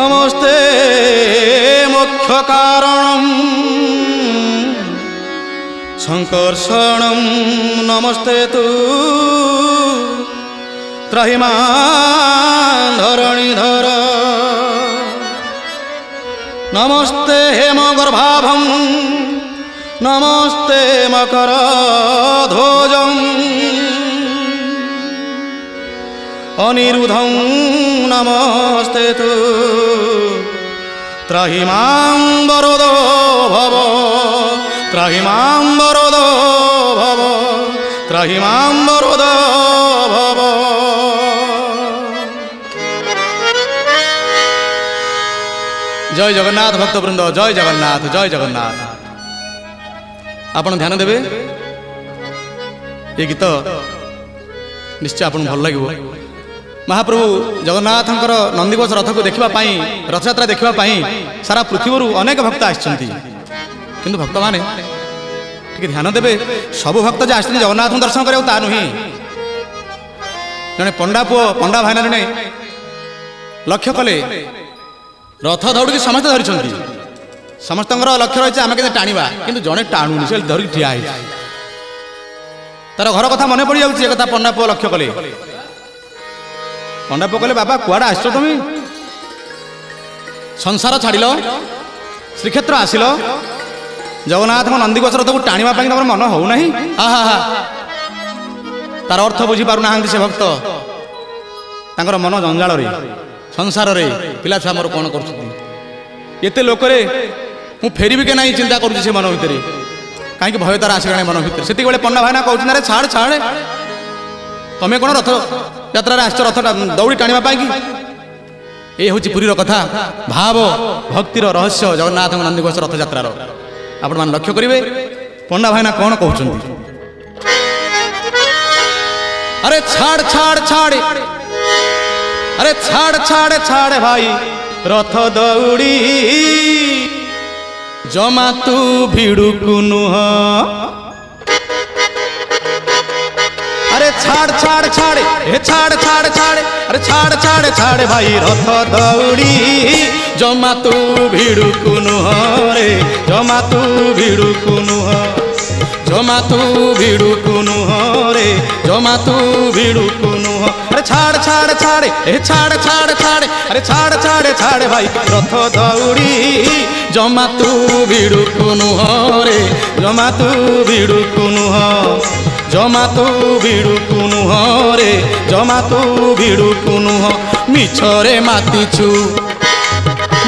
नमस्ते मुख्य कारणं संकर्षणं नमस्ते तु त्राहिमां धरणीधर नमस्ते हेमगर्भाभं नमस्ते मकरध्वजं अनिरुद्धं नमस्ते तु त्राहिमां वरदो भव त्राहिमां वरदो भव त्राहिमां वरदो भव। जय जगन्नाथ भक्तवृंद, जय जगन्नाथ, जय जगन्नाथ। आपण ध्यान देवे ये गीत निश्चय आपन भल लगे। महाप्रभु जगन्नाथंकर नंदीघोष रथ को देखा रथयात्रा देखा सारा पृथ्वी अनेक भक्त आसछन्ति, किंतु भक्त माने ठीक ध्यान देवे सब भक्त जो आसछन्ति जगन्नाथ दर्शन करिया ता नुही। जने पंडा पुओ पंडा भाईना जने लक्ष्य कले रथ दौड़ समस्त धरी समस्त लक्ष्य रही आम के टाणा कि जड़े टाणुनि से धरिक ठिया तार घर कथा मन पड़ जाऊँगी कथा पंडा पुओ लक्ष्य कले। पंडा पुओ कहले बाबा कुआड़ा आस तुम संसार छाड़ श्रीक्षेत्र आसिल जगन्नाथ नंदीघोष रथ को टाणा तुम मन हो ना। आहा तार अर्थ बुझी पार ना से भक्त तांकर मन जंजाल संसार रे पिला छुआ मोर कौन करते लोकरे मु फेरबी के नहीं चिंता करुँच मन भितर कहीं भय तार आसगला मन भितर से पंडा भाईना कहते छाड़ छाड़ तुम्हें कौन रथ यात्रा आस रथ दौड़ी टाणा कि ये हूँ पुरीर कथा भाव भक्तिर रहस्य जगन्नाथ नंदीघोष रथ यात्रार आपण मान लक्ष्य करेंगे पंडा भाईना कौन कहते अरे छाड़ छाड़ छाड़ अरे छाड़ छाड़ छाड़ भाई रथ दौड़ी जमा तू भिड़ुकु नुह। अरे छाड़ छाड़ छाड़ हे छाड़ छाड़ छाड़ अरे छाड़ छाड़ छाड़ भाई रथ दौड़ी जमा तू भिड़ुकु नुह रे जमा तू भिड़ुकु नुह जमा तू भिड़ुकु नुह रे जमा तू भिड़ुकु नुह। अरे छाड़ छाड़ छाड़ ए छाड़ छाड़ छाड़ अरे छाड़ छाड़ छाड़ भाई रथ दौड़ी जमा तू भिड़ुकु नुह रे जमा तू भिड़ुकु नुह जमा तू भिड़ुकु नुह रे जमा तू भिड़ुकु नुह। मिछरे मातिछु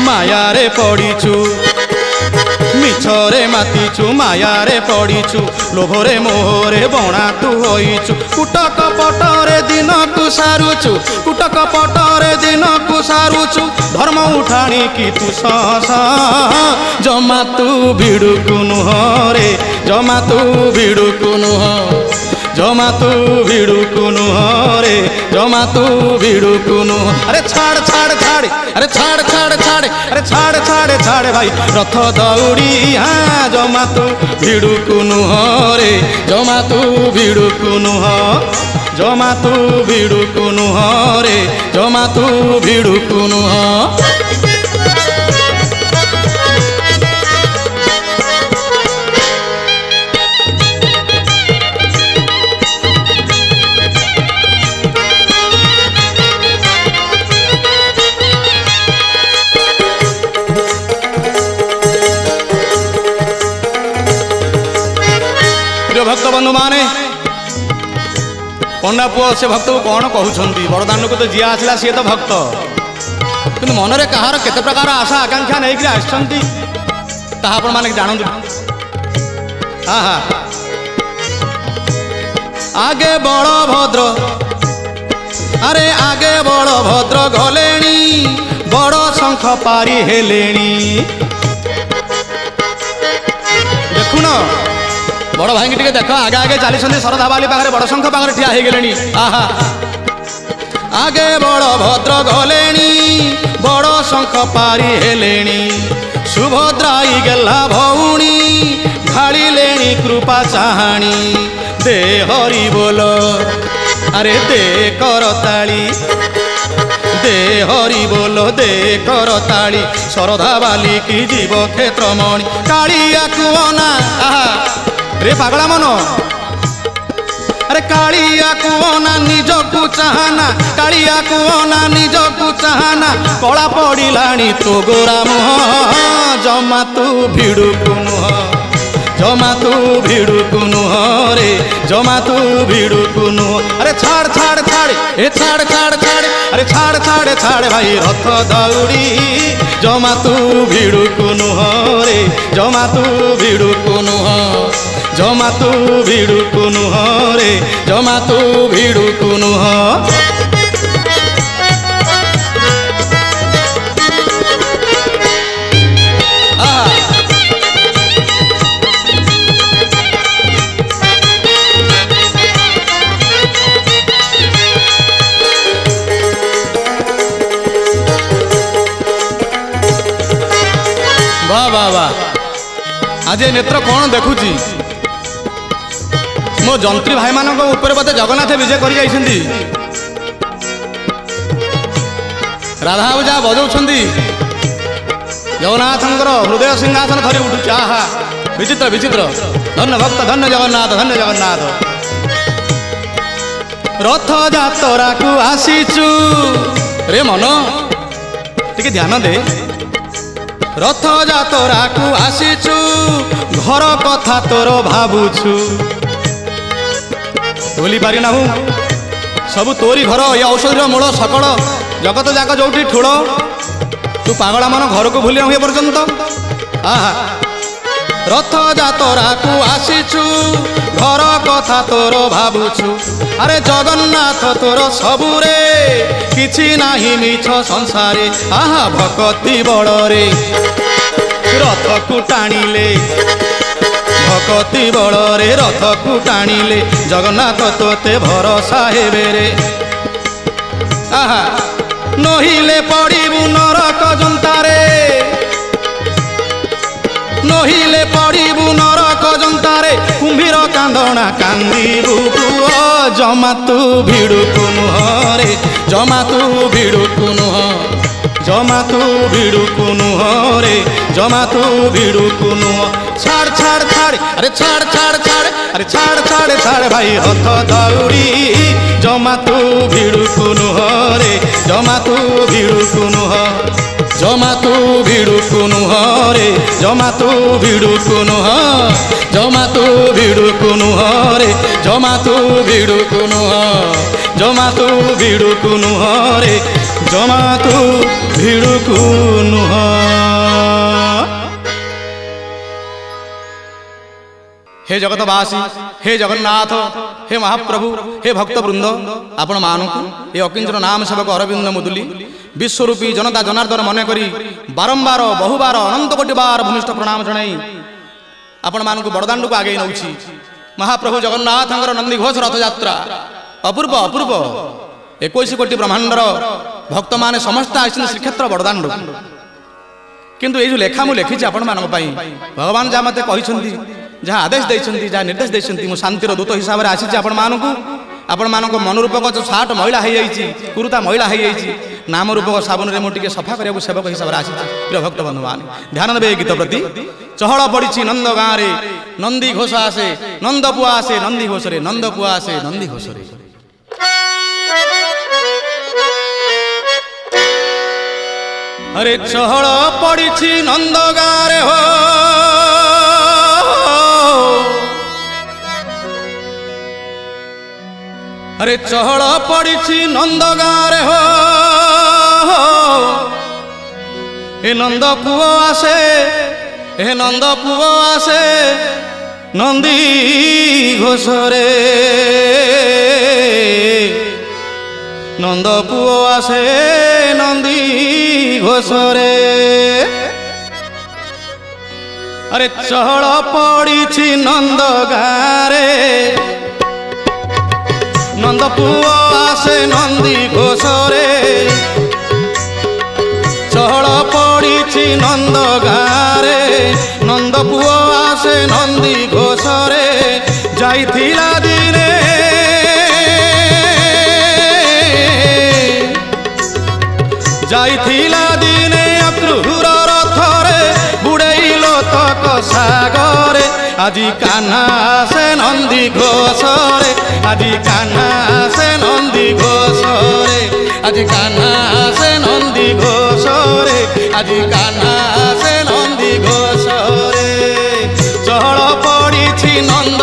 मायारे पड़ीछु मिछरे मातिछु मायारे पड़ीछु लोभरे मोहरे बणा तू होइछु कुटक पटरे दिन को सारुछु कुटक पटरे दिन को सारुछु धर्म उठाणी कि तू ससा जमा तू भिड़ुकु नुह रे जमा तू भिड़ुकु नुह जमा तू भिड़ुकु नुह रे जमा तू भिड़ुकु नुह। अरे छाड़ छाड़ छाड़ अरे छाड़ छाड़ छाड़ अरे छाड़ छाड़ छाड़ भाई रथ दौड़ी हाँ जमा तू भिड़ुकु नुह रे जमा तू भिड़ुकु नुह जमा तू भिड़ुकु नुह रे जमा तू भिड़ुकु नुह। भक्त बंधु माने पंडा पुओ से भक्त को कौन कहते बड़दान को तो जी आसला सी तो भक्त कि मन में कहार केते प्रकार आशा आकांक्षा नहीं आसछन्ति ताहा माने जानतु। हाँ हाँ आगे बड़भद्र अरे आगे बड़भद्र गलेणी बड़ शंख पारी हेलेणी देखुन बड़ भाई टे देख आगे आगे चली शरधा बाली पाखे बड़ शंख पाखे ठिया हो गले। आहा आगे बड़भद्र गलेणी बड़ शंख पारी हेलेणी सुभद्राई गेला भौणी ढाड़िलेणी कृपा चाहाणी दे हरि बोल अरे दे करताली দে হরি বল দে করতালি শরধা বালিকি জীব ক্ষেত্রমণি কালিয়া কুয়না আহা রে পাগলা মন আরে কালিয়া কুয়না নিজকু চাহানা কালিয়া কুয়না নিজকু চাহানা কলা পড়িলাଣି তো গোরা মুহ জমা তু ভিড়ুকু নুহ জমা তু ভিড়ুকু নুহ রে জমা তু ভিড়ুকু নুহ আরে ছাড় ছাড় ছাড় এ ছাড় ছাড় ছাড় আরে ছাড় ছাড় ছাড় ভাই রথ দৌড়ি জমা তু ভিড়ুকু নুহ রে জমা তু ভিড়ুকু নুহ জমা তু ভিড়ুকু নুহ রে জমা তু ভিড়ুকু নুহ वाह वाह वाह आज ए नेत्र कौन देखुची मो जंत्री भाई मान बोधे जगन्नाथ विजय कर राधा जहाँ बजाऊँ जगन्नाथ हृदय सिंहासन धरी उठुची आहा विचित्र विचित्र धन्य भक्त धन्य जगन्नाथ रथ जातरा को आसीचु रे मन टिके ध्यान दे रथ जातरा को आसीचु घर कथा तोर भावुछु बोली पारि ना सब तोरी घर ये औषधि मूल सकल जगत जाक जो ठूल तू पागला मन घर को भूल हुए पर्यंत आहा रथ जातरा को आसीचु घर कथा तोर भावुछु अरे जगन्नाथ तोर सबुरे किछि नाही मिछ संसारे आहा भक्ति बड़रे रथ को टाणिले भक्ति बड़रे रथ को टाणिले जगन्नाथ तोते भरोसा हेबे रे आहा नहिले पड़िबु नरक जंतारे नहिले पड़िबु नरक जंतारे कुंभीर कांदना कांदिबु पुओ जमा तू भिड़ुकु नुह रे जमा तू भिड़ुकु नुह जमा तू भिड़ुकु नुह रे जमा तू भिड़ुकु नुह छाड़ छाड़ छाड़ अरे छाड़ छाड़ छाड़ अरे छाड़ छाड़ छाड़ भाई रथ दौड़ी जमा तू भिड़ुकु नुह रे जमा तू भिड़ुकु नुह जमा तू भिड़ुकु नुह रे जमा तू भिड़ुकु नुह जमा तू भिड़ुकु नुह रे जमा तू भिड़ुकु नुह जमा तू भिड़ुकु नुह रे जमा तू भिड़ुकु नुह हे जगतवासी हे जगन्नाथ हे महाप्रभु हे भक्तवृंद आपण मानक ये अकिंचन नाम सेवक अरविंद मुदुली विश्वरूपी जनता जनार्दन मन करी बारंबार बहुबार अनंत कोटि बार भूमिष्ठ प्रणाम जनाई आपण मानक बड़दाण्ड को आगे नौछि महाप्रभु जगन्नाथ नंदी घोष रथ यात्रा अपूर्व अपूर्व 21 कोटि ब्रह्मांडर भक्त माने समस्त आइछन श्रीक्षेत्र बड़दाण्ड किंतु ये जो लेखा मु लिखी आपण मानक पई भगवान जहाँ मते कहिसंती जहाँ आदेश देइछंती जहाँ निर्देश देइछंती मु शांतिर दूत हिसाब से आसी आपण मानक मन रूपक जो सार्ट महिला हो जाइए कुर्ता महिला हो जाइए नाम रूपक साबुन रे मुझे सफा करने सेवक हिसाब से आसी प्रिय भक्त बंधु मान ध्यान देवे गीत प्रति चहल पड़ी नंद गाँव रे नंदी घोष आसे नंद पुआ आसे नंदी घोष रे नंद पुआ आसे नंदी घोष रे अरे चहल पड़ी नंद गाँव रे हो अरे चहल पड़ी नंद गाँव रे हो हे नंद पुओ आसे हे नंद पुओ आसे नंदी घोष रे नंद पुओ आसे नंदी घोष रे अरे चहल पड़ी नंद गाँव रे नंद पुओ आसे नंदी घोष रे चहल पड़ी नंद गाँव रे नंद पुओ आसे नंदी घोष रे जाइथिला दिने রাগরে আজি কাহ্না সে নন্দী ঘোষরে আজি কাহ্না সে নন্দী ঘোষরে আজি কাহ্না সে নন্দী ঘোষরে আজি কাহ্না সে নন্দী ঘোষরে চহল পড়িছি নন্দ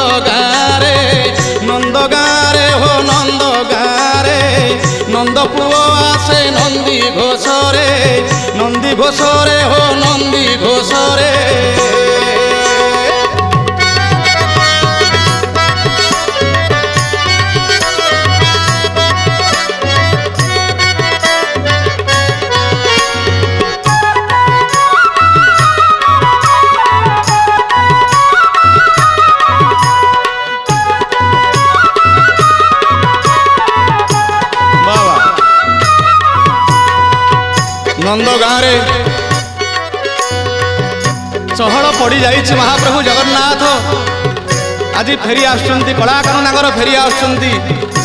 গাঁরে হো নন্দ গাঁরে নন্দ পুଅ আসে নন্দী ঘোষরে হো নন্দী ঘোষরে नंद गाँव चहल पड़ जाइए महाप्रभु जगन्नाथ आज फेरी आसुंती कलाकार फेरी आसुंती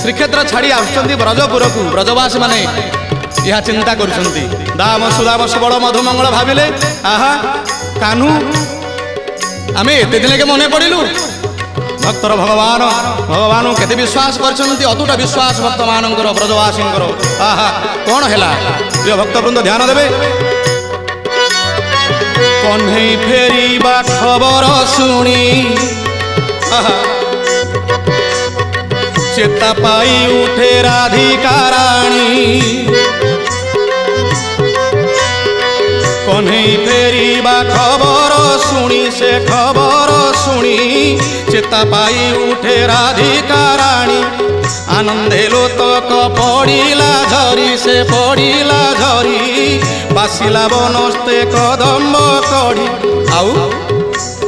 श्रीक्षेत्र छाड़ी आसुंती ब्रजपुर को ब्रजवासी माने यह चिंता करुंती दाम सुदाम सुबल मधुमंगल भाविले आहा कान्हू आम एत दिन के मन पड़ू भक्तर भगवान भगवान केते विश्वास करछन्ति अतुट विश्वास भक्त मानकर ब्रजवासी आहा कौन है प्रिय भक्तवृंद ध्यान देवे कन्हई फेरिबा खबर शुणी चेता पाई उठे राधिका राणी कन्हई फेरिबा खबर शुणी से खबर शुणी चेता पाई उठे राधिका राणी आनंदे लोतक पड़िला झरी से पड़िला झरी बासिला बनस्ते कदम्ब कढ़ी आउ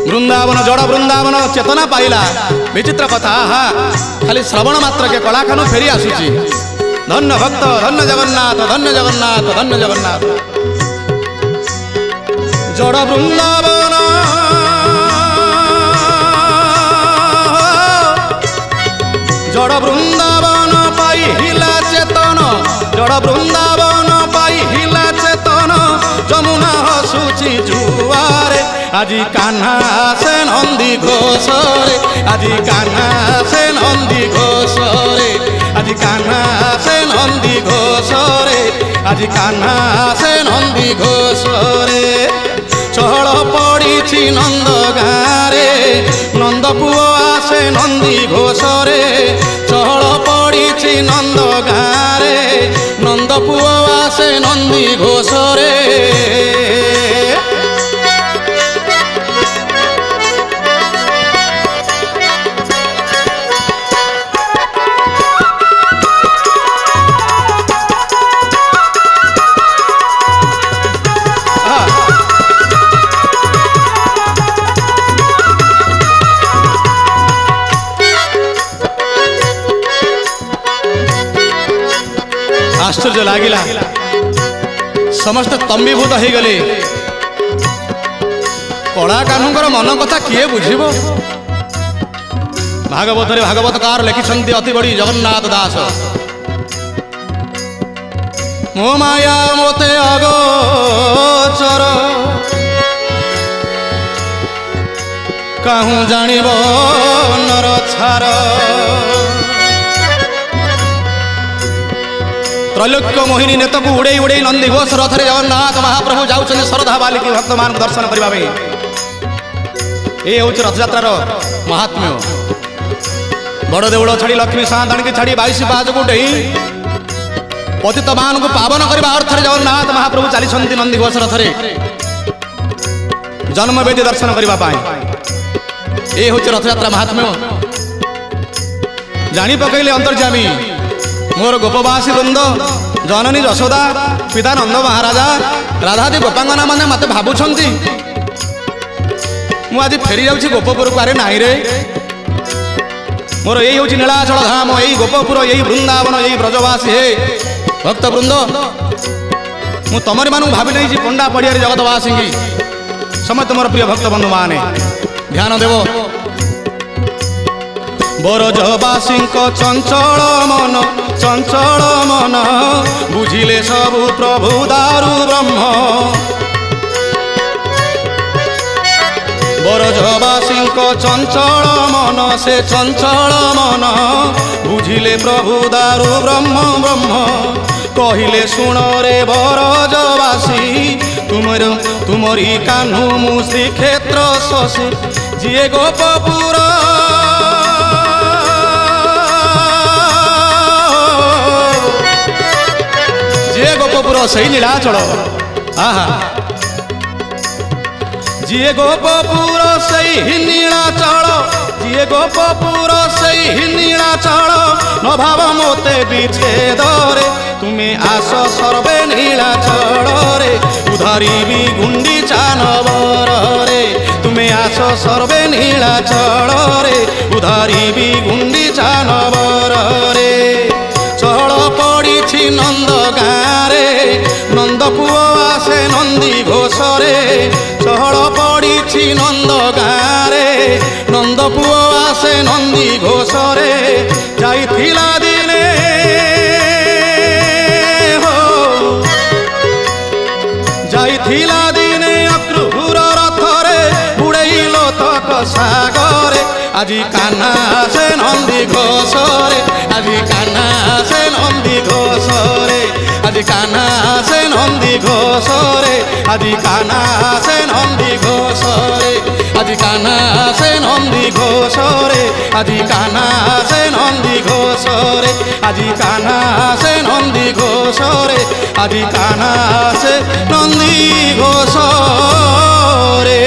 वृंदावन जड़ वृंदावन चेतना पाइला विचित्र कथा हा खाली श्रवण मात्र के कलाखानु फेरी आसुची धन्य भक्त धन्य जगन्नाथ धन्य जगन्नाथ धन्य जगन्नाथ जड़ वृंदावन जड़ वृंदावन पाई हिला चेतन जड़ वृंदावन पाई हिला चेतन जमुना हसुची जुआरे আজি कान्हा से नंदी घोषरे আজি कान्हा से नंदी घोषरे আজি कान्हा से नंदी घोषरे আজি कान्हा से नंदी घोषरे चहल पड़ी नंद गाँरे नंद पुओ आसे नंदी घोषरे चहल पड़ी नंद गाँरे नंद पुओ आसे नंदी घोषरे आश्चर्य लागिला समस्त तंबीभूत हो गले कला कान्हूर मन कथा किए बुझिब भागवत भागवतकार लिखिछन्ति अति बड़ी जगन्नाथ दास मो माया मोते अगोचर काहू जानिब नर छार त्रैलोक्य मोहिनी नेत को उड़े उड़े नंदी घोष रथरे जगन्नाथ महाप्रभु जाऊँ श्रद्धा बालिकी भक्त मान दर्शन करने ये हूँ रथयात्रार महात्म्य बड़ देउल छाड़ी लक्ष्मी साँताणी की छाड़ी 22 पाज को डेई पतित मान को पावन करने अर्थ जगन्नाथ महाप्रभु चली नंदी घोष रथरे जन्मवेदी दर्शन करने ये हूँ रथयात्रा महात्म्य जानी पकईले अंतर्जामी मोर गोपवासी वृंद जननी यशोदा पिता नंद महाराजा राधादी गोपांगना मैंने मत भावुंट मुझे फेरी जाऊँगी गोपपुर को अरे नाई रे मोर यही हूँ नीलाचल धाम यही गोपपुर यही वृंदावन यही ब्रजवासी हे भक्त वृंद मु तमरी मानू भावी नहीं पंडा पड़िया जगतवासी की समस्त मोर प्रिय भक्त बंधु माने ध्यान देव बरजवासी चंचल मन बुझिले सबु प्रभु दारु ब्रह्म बरज ব্রজবাসী চঞ্চল মন সে চঞ্চল মন বুঝিলে প্রভু দারু ব্রহ্ম ব্রহ্ম কহিলে শুণ রে ব্রজবাসী তুমরি কাহ্নু মু শ্রীক্ষেত্র শশী যিয়ে গোপপুর যিয়ে গোপপুর সেই নীলাচল আহা যিয়ে গোপপুর সেই নীলাচল যিয়ে গোপপুর সেই নীলাচল নভাব মতে বিচ্ছেদরে তুমি আস সর্বে নীলাচলরে উধারিবি গুন্ডিচা নবরে তুমি আস সর্বে নীলাচলরে উধারিবি গুন্ডিচা নবরে চল পড়িছি নন্দ গাঁরে নন্দ পুଅ আসে নন্দী ঘোষরে চহল পড়িছি নন্দ গাঁরে নন্দ পুଅ আসে নন্দী ঘোষরে যাইছিলা দিনে যাইছিলা দিনে অক্রূর রথরে বুড়েইল তক সাগরে আজি কানা আসে নন্দী ঘোষরে আজি কানা আসে নন্দী ঘোষরে আজি কানা আসে নন্দী ঘোষরে আজি কানা আসে নন্দী ঘোষরে আজি কানা আসে নন্দী ঘোষরে আজি কানা আসে নন্দী ঘোষরে আজি কানা আসে নন্দী ঘোষরে আজি কানা আসে নন্দী ঘোষরে।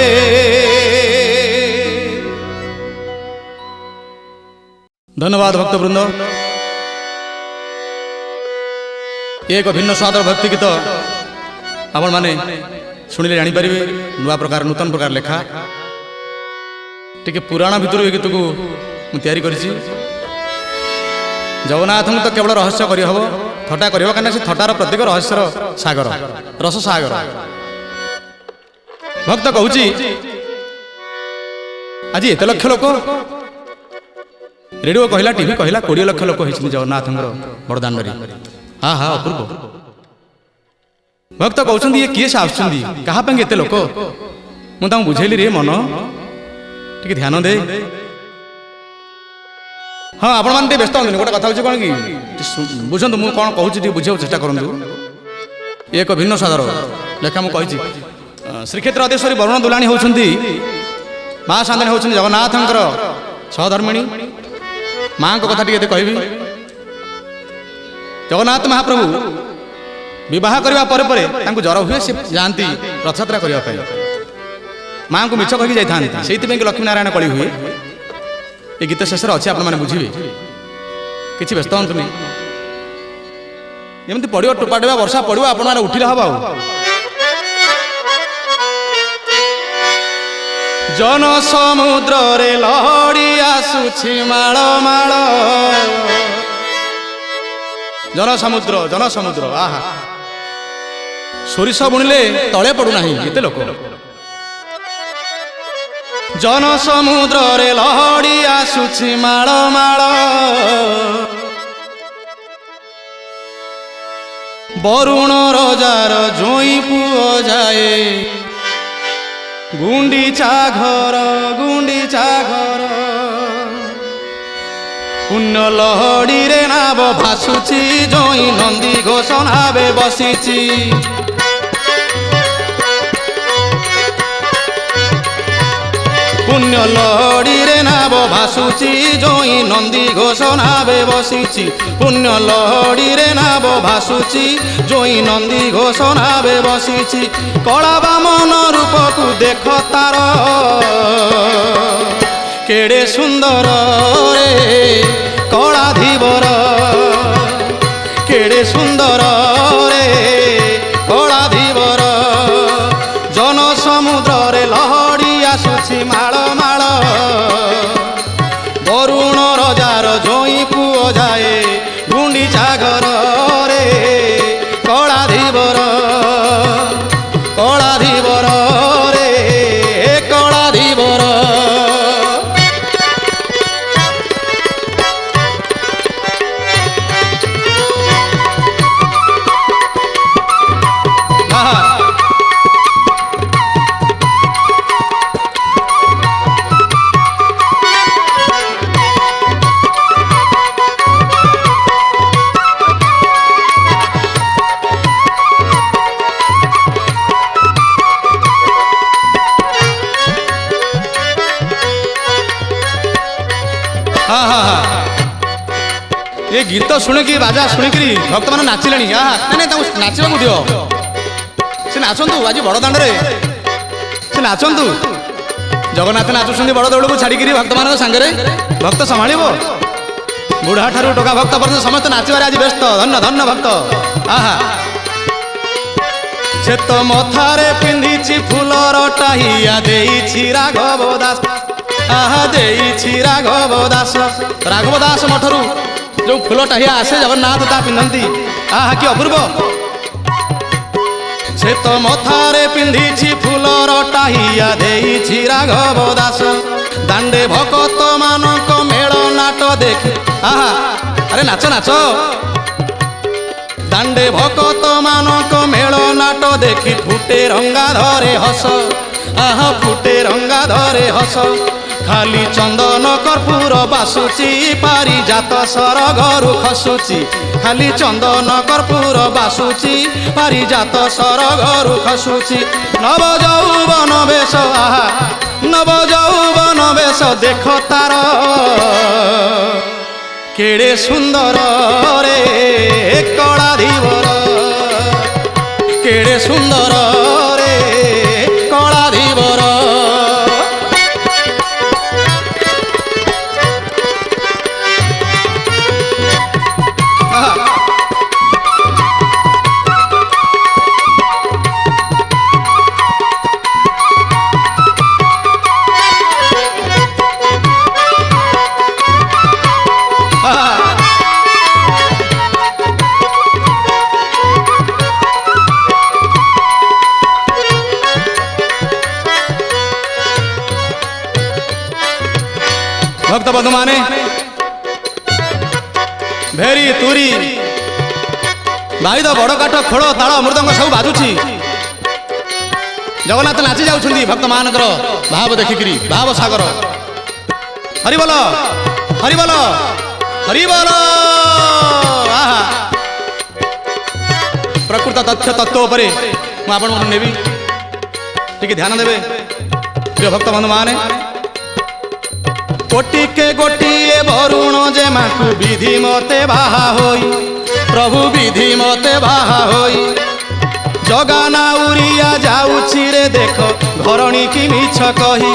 ধন্যবাদ ভক্তবৃন্দ। एक भिन्न स्वादर भक्ति गीत आपण माने शुणिले जानीपर नुआ प्रकार नूतन प्रकार लेखा टे पुराण भितर ये गीत को मुझे जगन्नाथ तो केवल रहस्य करहब थटा कर कहीं से थटार प्रत्येक रहस्यर सागर रस सागर भक्त कहूँ आज एत लक्ष लोक रेडियो कहला टीवी कहला 20 लक्ष लोक होती जगन्नाथ बड़दाण्ड हाँ हाँ अपूर्व भक्त कहते ये किए से आसुँच लोक मुझे बुझेली रे मन टे ध्यान दे हाँ आपण मैंने व्यस्त हूँ गोटे कथा कौन कि बुझु मुझे कौन कहूँ बुझे चेष्टा करूँ एक भिन्न सादर लेखा मुझे श्रीक्षेत्र अधीश्वरी वरुण दुलाणी होती माँ सांदनी होती जगन्नाथ सहधर्मिणी माँ को कथा टी कहबी जगन्नाथ महाप्रभु विवाह करने पर जर हुए सी जाती रथयात्रा करने माँ को मिछ कही जाता से लक्ष्मी नारायण कली हुए ये गीत शेष अच्छे आपने बुझे कि व्यस्त हूँ एमती पड़ो टोपा टेपा वर्षा पड़ो आप उठिले हम जन समुद्र रे लहड़ी आसुछि माळ माळ जन समुद्र आहा सोरिष बुणिले तले पड़ूना एते लोक जन समुद्र रे लहड़ी आसुछि माळ माळ वरुण रजार जोई पुओ जाए गुंडीचा घर पुण्य लहड़ी रे नाव भासुची जोई नंदी घोष नावे बसीची पुण्य लहड़ी रे नाव भासुची जोई नंदी घोष नावे बसीची पुण्य लहड़ी रे नाव भासुची जोई नंदी घोष नावे बसीची कला बामन रूप को देख तार केड़े सुंदर रे कलाधीवर केड़े सुंदर रे कलाधीवर जन समुद्र रे लहड़ी आसुछि माळ माळ वरुण रजार जोई पुओ जाए गुंडीचा घर रे कलाधीवर रे कलाधीवर गीत शुणिकी बाजा शुणिकी भक्त मैंने नाचिले नाचवाक दियो से नाचंतु आज बड़ दाण्ड से नाचंतु जगन्नाथ नाचुंट बड़ दौड़ को छाड़ी भक्त मान सागर भक्त संभाल बुढ़ा ठारू टोका भक्त पर्यटन समस्त नाचबार आज व्यस्त धन्य धन्य भक्त आहा से तो मथारे पिंधि फूलर टाहिया देइछि राघव दास आहा देइछि राघव दास मठरू जो फूल टाहिया आसे जगन्नाथ ता पिंधती आहा कि अपूर्व से तो मथारे पिंधि फूलर टाहिया देइछि राघव दास दांडे भकत मानक मेल नाट देख आहा अरे नाच नाच दांडे भकत मानक मेल नाट देखी फुटे रंगा धरे हस आहा फुटे रंगा धरे हस खाली चंदन कर्पूर बासुची पारिजात सर घरु खसुची खाली चंदन कर्पूर बासुची पारिजात सर घरु खसुची नव यौवन बेश आहा नव यौवन बेश देख तार केड़े सुंदर रे कलाधीवर केड़े सुंदर रे कलाधीवर भक्त बंधु माने भेरी तुरी बाईद बड़ काठ खोल ताल मृदंग सब बाजुची जगन्नाथ नाची जाउछंदी भक्त मानकर भाव देखिकरी भाव सागर हरिबोल हरिबोल हरिबोल आहा प्रकृत तथ्य तत्व उपरे मु आपण नेबी टिके ध्यान देबे प्रिय भक्त बंधु माने कोटि के गोटिए वरुण जे माकु विधि मते बाहा होई प्रभु विधि मते बाहा होई जगाना उरिया जाउछि रे देख घरणी की मिछ कही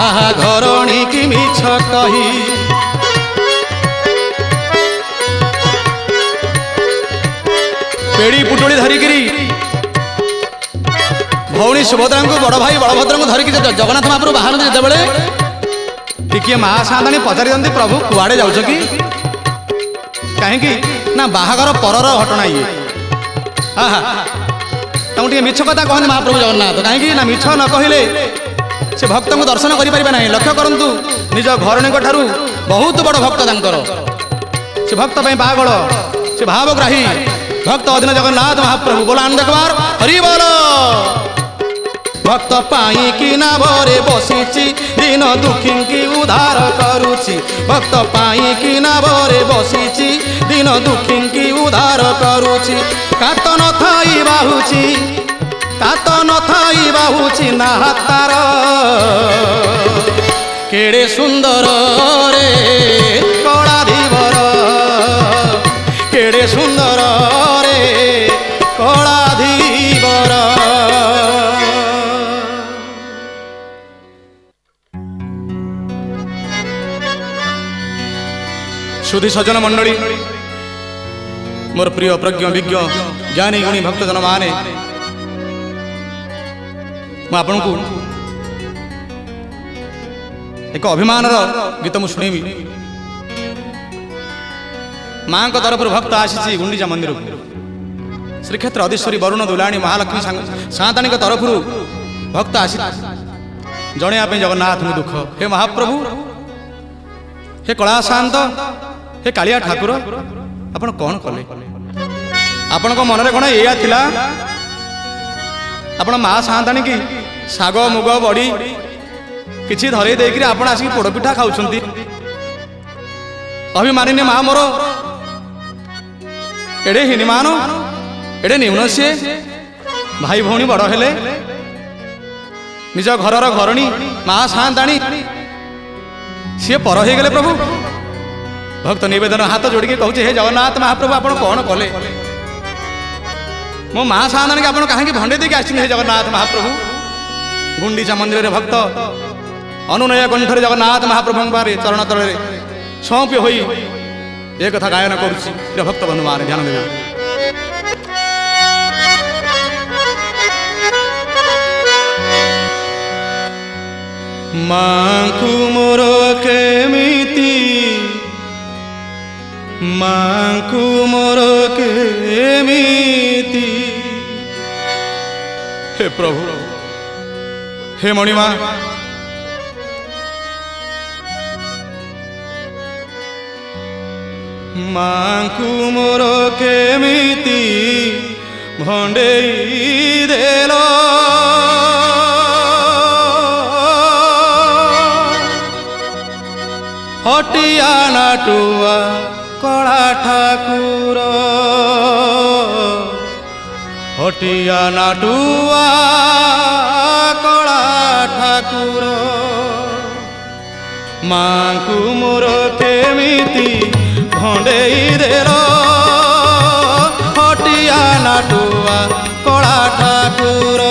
आहा घरणी की मिछ कही पेड़ी पुटुड़ी धरिकी भौणी सुभद्रा को बड़ भाई बलभद्र को धरिकी जगन्नाथ महाप्रभु बाहर जेतबेले टिके माँ साधाणी पचारि दिखती प्रभु कुआड़े जाऊच कि कहीं ना बाहागर परर घटना ये आहा तुम मिछ कथा कहते महाप्रभु जगन्नाथ कहीं ना मिछ न कहले से भक्त को दर्शन करें ना लक्ष्य करूँ निज घरणी ठारू बहुत बड़ भक्त से भक्त पागल से भावग्राही भक्त अधीन जगन्नाथ महाप्रभु बोला आनंद कुमार हरि बोल भक्त पाई कि नाभरे बसीची दिन दुखी की उद्धार करुची भक्त पाई कि नाभरे बसीची दिन दुखी की उद्धार करुची कात न थाई बाहुची कात न थाई बाहुची ना तार केड़े सुंदर रे कलाधीवर केड़े सुंदर रे कलाधीवर सुधी सज्जन मंडली मोर प्रिय प्रज्ञ विज्ञ ज्ञानी गुणी भक्तजन माने आपण को एक अभिमान गीत मु शुणीबी माँ तरफ भक्त आसी गुंडीचा मंदिर श्रीक्षेत्र अधीश्वरी वरुण दुलाणी महालक्ष्मी साताणी तरफ भक्त आसी जणिया जगन्नाथ दुख हे महाप्रभु हे कला शांत हे कालिया ठाकुर आपण कौन कले आपण मन में कौन या थिला आपण माँ साताणी की शाग मुग बड़ी किसी धरे देकर आपण आसिक पोड़पिठा खाऊं अभिमानिनी माँ मोर एड़े हिनिमान एड़े न्यून सी भाई भौणी बड़ हेले निज घरर घरणी माँ साताणी सी पर हो गले प्रभु भक्त निवेदन हाथ जोड़ी कहूँ हे जगन्नाथ महाप्रभु आप कौन कले मो माँ साधन के आप कहीं भंडे देके आस हे जगन्नाथ महाप्रभु गुंडीचा मंदिर रे भक्त अनुनय कंठरे जगन्नाथ महाप्रभु पारे चरण तल सौंपी हो एक कथा गायन करुच्ची प्रिय भक्त बंधु मान ध्यान देवे मांकु मोर केमिति मांकु मोर केमिति हे प्रभु हे मणिमा मांकु मोर केमिति भंडेई देलो हटिया नाटुआ कला ठाकुर हटिया नाटुआ कला ठाकुर मांकु मोर केमिति भंडेई देल हटिया नाटुआ कला ठाकुर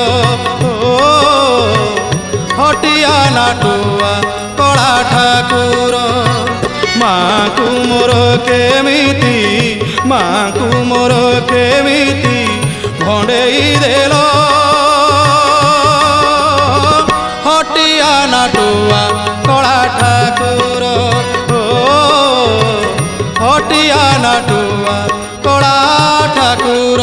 हटिया नाटुआ कला ठाकुर मांकु मोर केमिति मांकु मोर केमिति भंडेई देल हटिया नाटुआ कला ठाकुर हटिया नाटुआ कला ठाकुर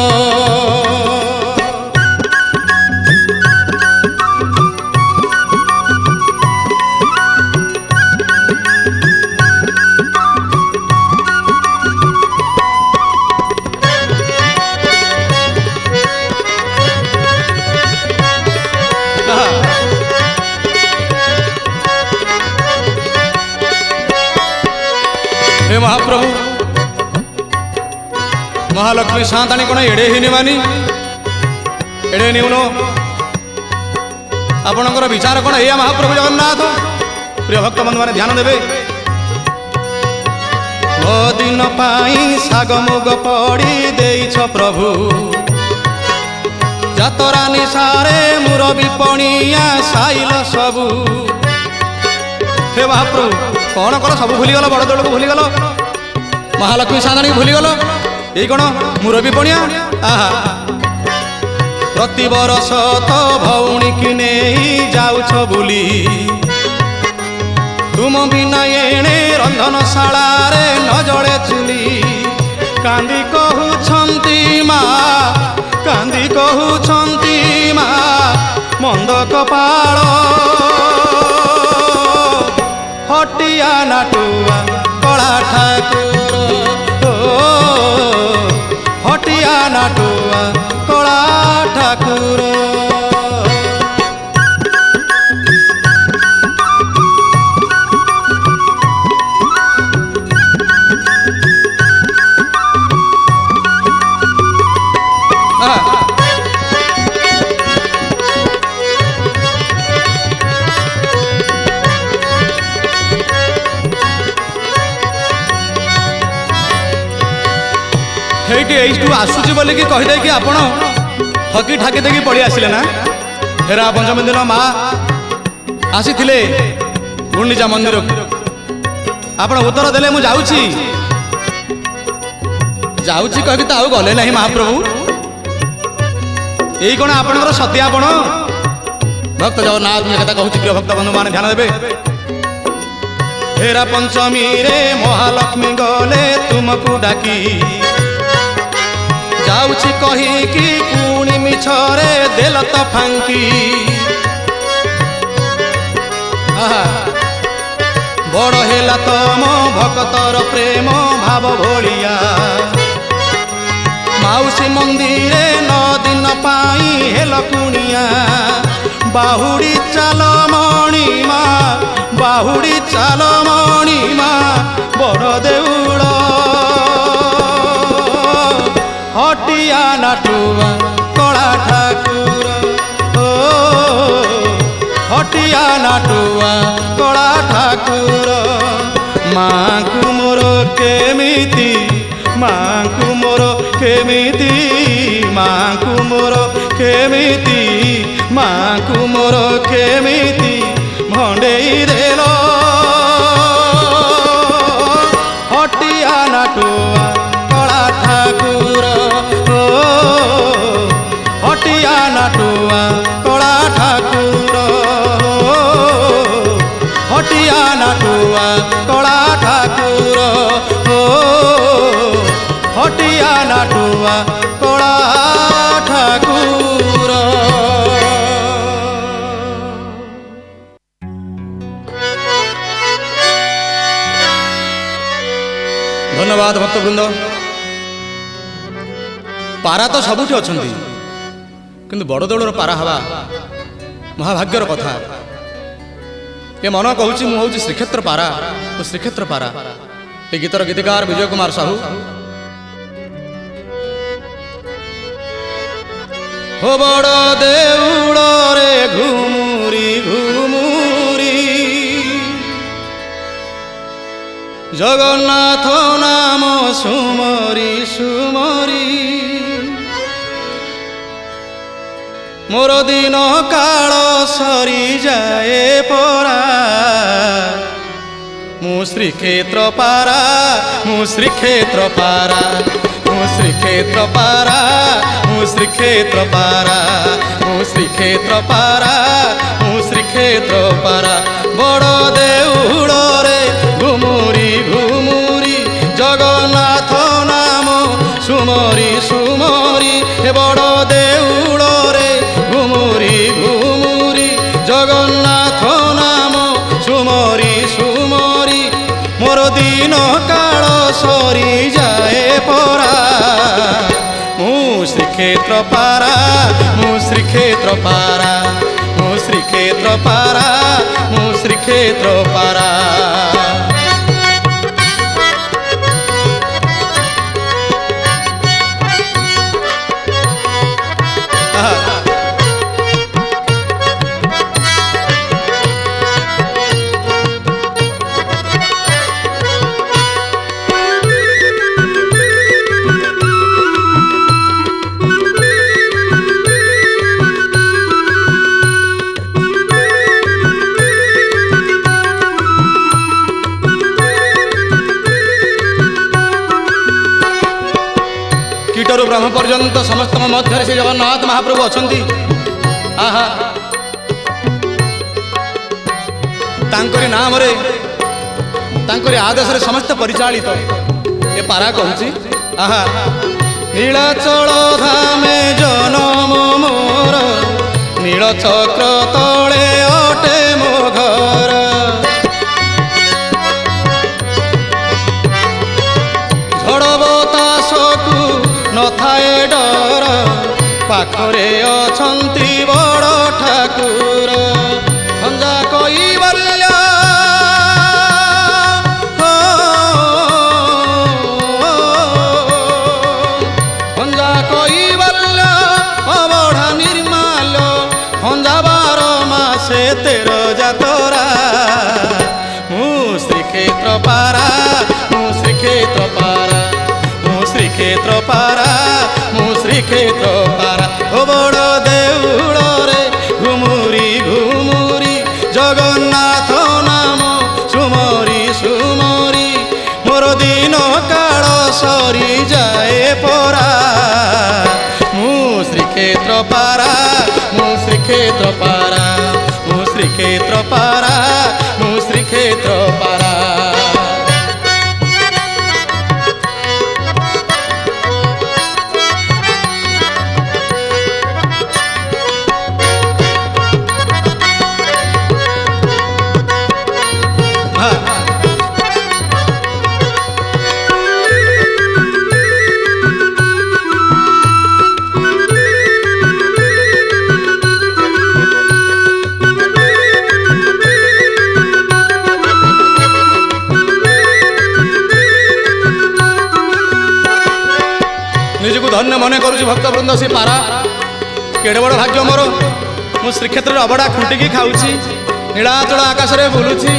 हे महाप्रभु महालक्ष्मी साताणी कौन एड़े ही निमानी एड़े निउनो आपणकर विचार कौन या महाप्रभु जगन्नाथ प्रिय भक्त बंधु मैंने ध्यान देवे दिन पाई साग मुग पड़ी देइछ प्रभु जातरा निशारे मुर विपणिया साइल सबू हे महाप्रभु कौन कल सब भूलीगल बड़ दौड़ को भूलीगल महालक्ष्मी साधाणी भूलीगल ये कौन मुरबी पणिया आहा प्रति बरस तो भौणी की नहीं जाऊछ बुली तुम बिना एणे रंधनशाला रे न जड़े चुली कांदी कहूछंती मा कांदी कहूछंती मा मंद कपाळ हटिया नाटुआ कला ठाकुर हटिया नाटुआ कला ठाकुर এইটু আসুচি বলি কহিদে কি আপন ঠকি ঠাকি দেখি পড়ি আসলে না হেরা পঞ্চম দিন মা আসিলে গুଣ୍ଡିଚା মন্দির আপন উত্তর দেলে মু যাউছি যাউছি কহি তো আউ গলে নাই মহাপ্রভু এই কোন আপনার সত্য আপন ভক্ত জগন্নাথ কথা কହୁছি প্রিয় ভক্ত বন্ধু মানে ধ্যান দেবে হেরা পঞ্চমী রে মহালক্ষ্মী গলে তুমকু ডাকি जाऊची कही कि पुणी मिछरे देल तो फांकी बड़ हेला तम भक्तर प्रेम भाव भोलिया माउसी मंदिरे 9 दिन पाई हेल कुणिया बाहुड़ी चाल मणिमा बाहुड़ी चाल मणिमा बड़ देउड़ हटिया नाटुआ कला ठाकुर हटिया नाटुआ कला ठाकुर ମାଙ୍କୁ ମୋର କେମିତି ମାଙ୍କୁ ମୋର କେମିତି ମାଙ୍କୁ ମୋର କେମିତି ମାଙ୍କୁ ମୋର କେମିତି ଭଣ୍ଡେଇ ଦେଲ ହଟିଆ ନାଟୁଆ କଳା ଠାକୁର ହଟିଆ ନାଟୁଆ କଳା ଠାକୁର ହଟିଆ ନାଟୁଆ କଳା ଠାକୁର ହଟିଆ ନାଟୁଆ କଳା ଠାକୁର। ଧନ୍ୟବାଦ ଭକ୍ତବୃନ୍ଦ। ପାରା ତ ସବୁଠି ଅଛନ୍ତି, କିନ୍ତୁ ବଡ଼ଦେଉଳର ପାରା ହେବା ମହାଭାଗ୍ୟର କଥା। ଏ ମନ କହୁଛି ମୁଁ ହେଉଛି ଶ୍ରୀକ୍ଷେତ୍ର ପାରା, ମୁଁ ଶ୍ରୀକ୍ଷେତ୍ର ପାରା। ଏ ଗୀତର ଗୀତିକାର ବିଜୟ କୁମାର ସାହୁ। हो बड़ देउल रे घुमुरी घुमुरी जगन्नाथ नाम सुमरी सुमरी मोर दिन काल सरी जाए परा मु श्रीक्षेत्र पारा मु श्रीक्षेत्र पारा मु श्रीक्षेत्र पारा मु श्रीक्षेत्र पारा मु श्रीक्षेत्र पारा मु श्रीक्षेत्र पारा बड़ देउल रे घुमुरी घुमुरी जगन्नाथ नाम सुमरी सुमरी हे बड़ देउल रे घुमुरी घुमुरी जगन्नाथ नाम सुमरी सुमरी मोर दिन काल सरी जाए परा मु श्रीक्षेत्र पारा मु श्रीक्षेत्र पारा मु श्रीक्षेत्र पारा मु श्रीक्षेत्र पारा। कीटरू ब्रह्म पर्यंत समस्त मध्य से जगन्नाथ महाप्रभु अछंती। आहा तांकरी नाम रे तांकरी आदेश रे समस्त परिचालित ए पारा कहूची। आहा नीलाचल धामे जनम मोर नील चक्र तले अटे मो घर झड़ बतासकु नथाए डर पाखरे अछंती बड़ ठाकुर खंजा कईबल्य खंजा कईबल्य अबढ़ा निर्माल्य खंजा 12 मासे 13 जातरा मु श्रीक्षेत्र पारा मु श्रीक्षेत्र पारा श्रीक्षेत्र पारा मु श्रीक्षेत्र पारा ओ बड़ देउल रे घुमुरी घुमुरी जगन्नाथ नाम सुमरी सुमरी मोर दिन काल सरी जाए परा मु श्रीक्षेत्र पारा मु श्रीक्षेत्र पारा मु श्रीक्षेत्र पारा मु श्रीक्षेत्र पारा। निजको धन्य मन करुँ भक्तवृंद से पारा केड़े बड़ भाग्य मोर मु श्रीक्षेत्र अबड़ा खुंटिकी खाऊँ नीलाचल आकाश में बुलूची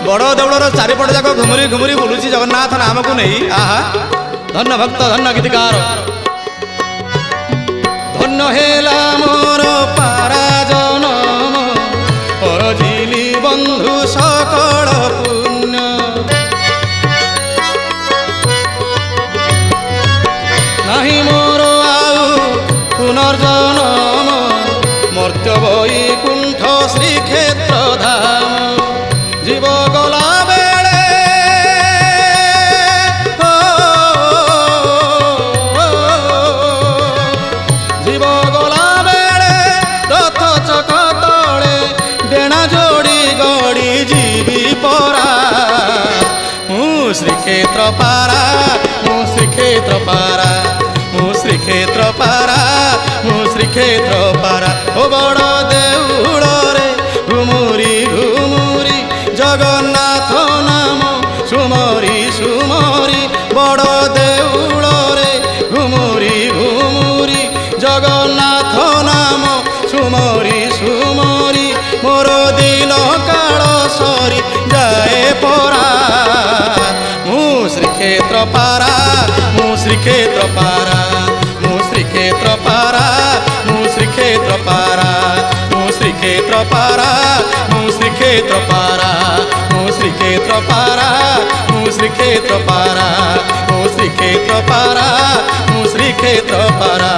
बड़ देवलर चारिपट जाक घुमुरी घुमुरी बुलूची जगन्नाथ नाम को नहीं। आहा धन्य भक्त धन्य गीतकार धन्य हेला मोर पारा जनम अरजिली बंधु सकल पुण्य नहीं मोर आउ पुनर्जनम मर्त्य वैकुंठ श्रीक्षेत्र धाम जीव गला बेले जीव गला बेले रथ चक तले डेणा जोड़ी गड़ी जीवी परा मु श्रीक्षेत्र पारा मु श्रीक्षेत्र पारा मु श्रीक्षेत्र पारा मु श्रीक्षेत्र पारा ओ बड़ देउल रे घुमुरी घुमुरी जगन्नाथ नाम सुमरी सुमरी बड़ देउल रे घुमुरी घुमुरी जगन्नाथ नाम सुमरी सुमरी मोर दिन काल सरी जाए परा मु श्रीक्षेत्र पारा मु श्रीक्षेत्र पारा मु श्रीक्षेत्र पारा मु श्रीक्षेत्र पारा मु श्रीक्षेत्र पारा मु श्रीक्षेत्र पारा मु श्रीक्षेत्र पारा मु श्रीक्षेत्र पारा मु श्रीक्षेत्र पारा मु श्रीक्षेत्र पारा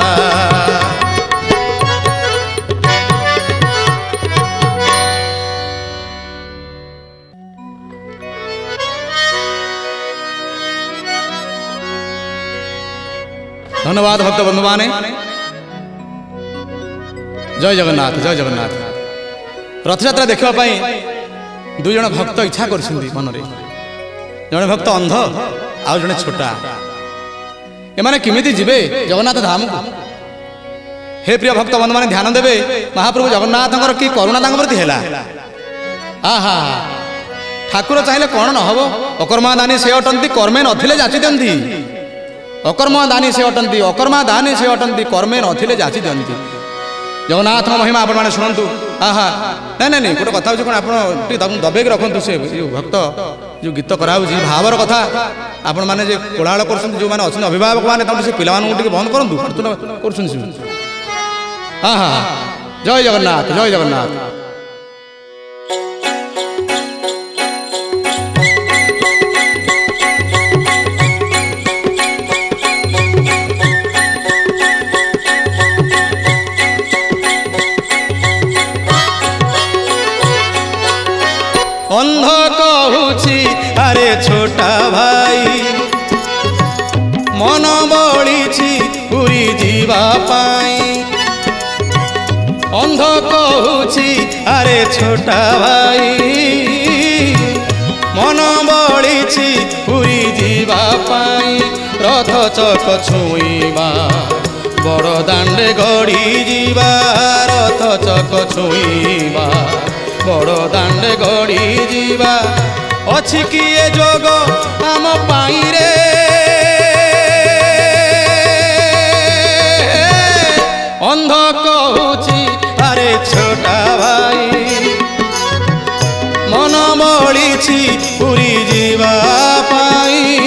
धन्यवाद भक्त बंधु माने जय जगन्नाथ जय जगन्नाथ रथयात्रा देखा दुई जन भक्त इच्छा कर मन में जड़े भक्त अंध आउ जड़े छोटा एमाने किमिति जिबे जगन्नाथ धाम को हे प्रिय भक्त बंधु माने ध्यान देवे महाप्रभु जगन्नाथ की करुणा प्रति है आहा ठाकुर चाहिए कौन न हम अकर्मा दानी से अटंती कर्मे नथिले जाची दियंती अकर्मा दानी से अटंती अकर्मा दानी से अटंती कर्मे नथिले जाची दियंती जगन्नाथ महिमा आपण मैंने शुणु आहा नहीं नहीं गोटे कथा कौन आप दबेक रखु से भक्त जो गीत कराऊँ भावर कथा आपण मैंने कोलाहल कर जो मैंने अच्छे अभिभावक मैंने से पिला बंद करूँ कर हाँ हाँ जय जगन्नाथ जय जगन्नाथ अंध कहूची अरे छोटा भाई मन बड़ी पुरी जीवा पाई अंध कहूची अरे छोटा भाई मन बड़ी पुरी जीवा पाई रथ चक छुईबा बड़ दांडे गड़ी जीवा रथ चक छुईबा बड़ दांडे गड़ी जीवा अछि किए जोग आम पाई रे अंध कहूची अरे छोटा भाई मन बड़ी पुरी जीवा पाई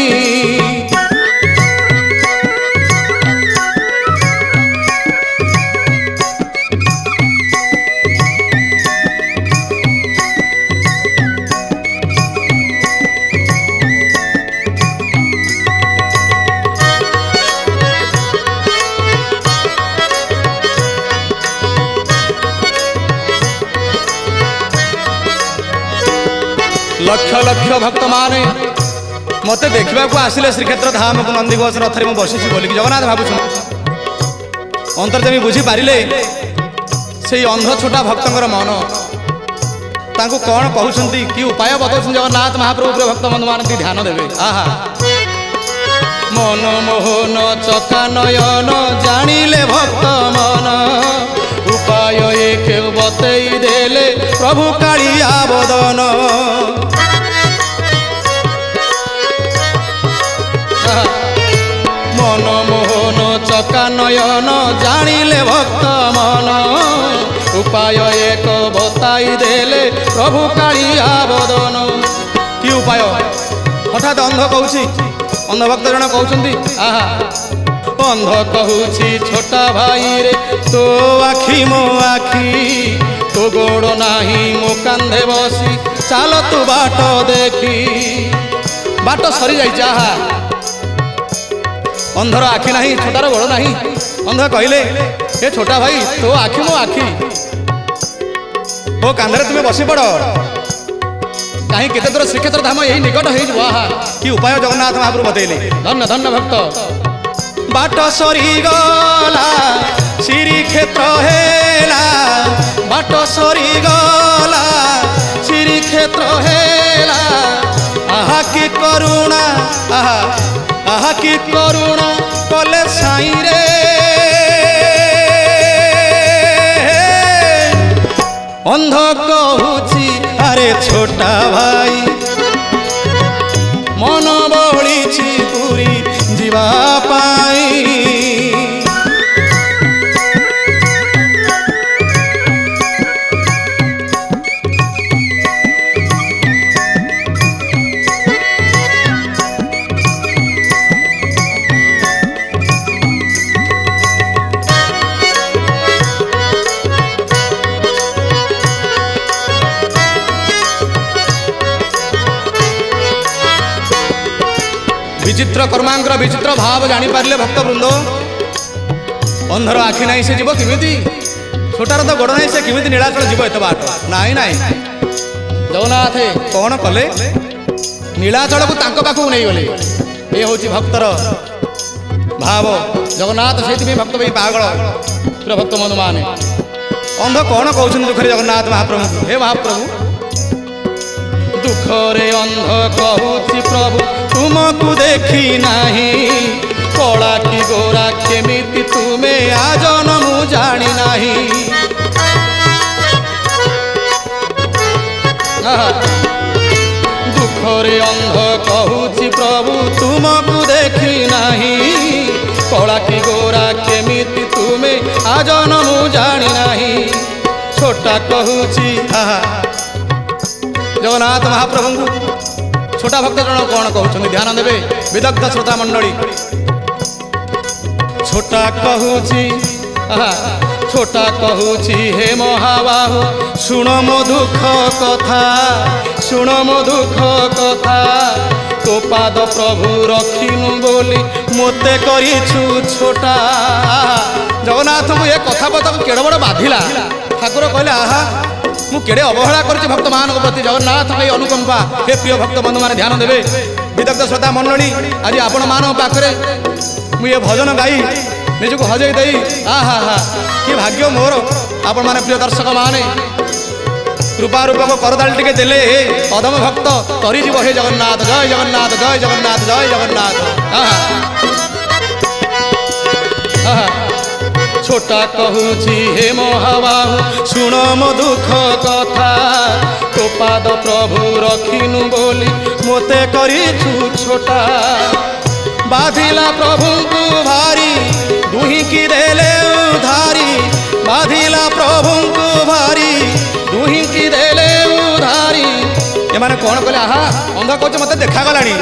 लक्ष लक्ष भक्त माने मत देखा आसिले श्रीक्षेत्र धाम को नंदीघोष रथरे मुझे बसी बोलिकी जगन्नाथ भावुँ अंतर्जमी बुझी पारे से अंध छोटा भक्तर मन तांको कौन कहते कि उपाय बताऊँ जगन्नाथ महाप्रभु भक्त बंधु मान ध्यान देवे आहा मन मोहन चका नयन जानिले भक्त मन उपाय एक बतई देले प्रभु कालिया बदन मन मोहन चका नयन जानिले भक्त मन उपाय एक बताई देले प्रभु कालिया बदन कि उपाय हठात अंध कहूँ अंध भक्त जन कहते आहा अंध कहूँ छोटा भाई रे तो आखि मो आखि तो गोड़ नाही मो कांधे बसी चाल तू बाट देखी बाट सरी जाइए आहा अंधर आखि नहीं छोटार गोड़ नहीं अंध कहले ए छोटा भाई तो आखि मो आखि ओ कांधे तुम्हें बसी पड़ कहीं केते दूर श्रीक्षेत्र धाम यही निकट हो कि उपाय जगन्नाथ महाप्रभु बतैले धन्य धन्य भक्त बाट सरी गला श्रीक्षेत्र हेला बाट सरी गला श्रीक्षेत्र हेला आहा कि करुणा आहा आहा कि करुणा कले साई रे अंध कहूची अरे छोटा भाई मन बड़ी पुरी जीवा पाई विचित्र कर्मांकर विचित्र भाव जानी पारे भक्त वृंद अंधर आखि नहीं से जीव किमिति छोटार तो गोड़ नहीं से किमिति नीलाचल जीव एत बाट नाई नाई जगन्नाथ कौन कले नीलाचल को तांको पाखु नहीं गले ये हूँ भक्तर भाव जगन्नाथ से भक्त भाई पागल पूरा भक्त मन माने अंध कौन कहते दुखरे जगन्नाथ महाप्रभु हे महाप्रभु दुखरे अंध कहूँ प्रभु तुमको देखी नहीं कला कि गोरा केमिति तुम्हें आजन मु जानी नहीं दुखरे अंध कहूँ प्रभु तुमको देखी नहीं कला कि गोरा केमिति तुम्हें आजन मु जानी नहीं छोटा कहूँ जगन्नाथ महाप्रभु छोटा भक्त जन कौन कहते ध्यान देवे विदग्ध श्रोता मंडली छोटा कहूँ छोटा कहूँ हे महाबाहु शुण मो दुख कथा शुण मो दुख कथा तो पाद प्रभु रखिनु बोली मोते करिछु छोटा जगन्नाथ को ये कथा पता केड़ बड़ बाधिला ठाकुर कहले आहा मु केड़े अवहेला करछि भक्त मान प्रति जगन्नाथ के अनुकंपा हे प्रिय भक्त बंधु माने ध्यान देवे विदग्ध श्रोता मंडली आज आपण मान पाखरे मु ये भजन गाई निजको हजई देई आहा हा कि भाग्य मोर आपण माने प्रिय दर्शक माने कृपा रूप को करदाल टिके देले अधम भक्त तरी जीव हे जगन्नाथ जय जगन्नाथ जय जगन्नाथ जय जगन्नाथ आहा आहा छोटा कहूँ हे महाबाहु शुण मो दुख कथा तो पाद प्रभु रखिनु बोली मोते करिछु छोटा बाधिला प्रभु को भारी दुही की देले उधारी बाधिला प्रभु को भारी दुही की देले उधारी एमाने कौन कहले आहा अंध कहूँ मत देखा गलानी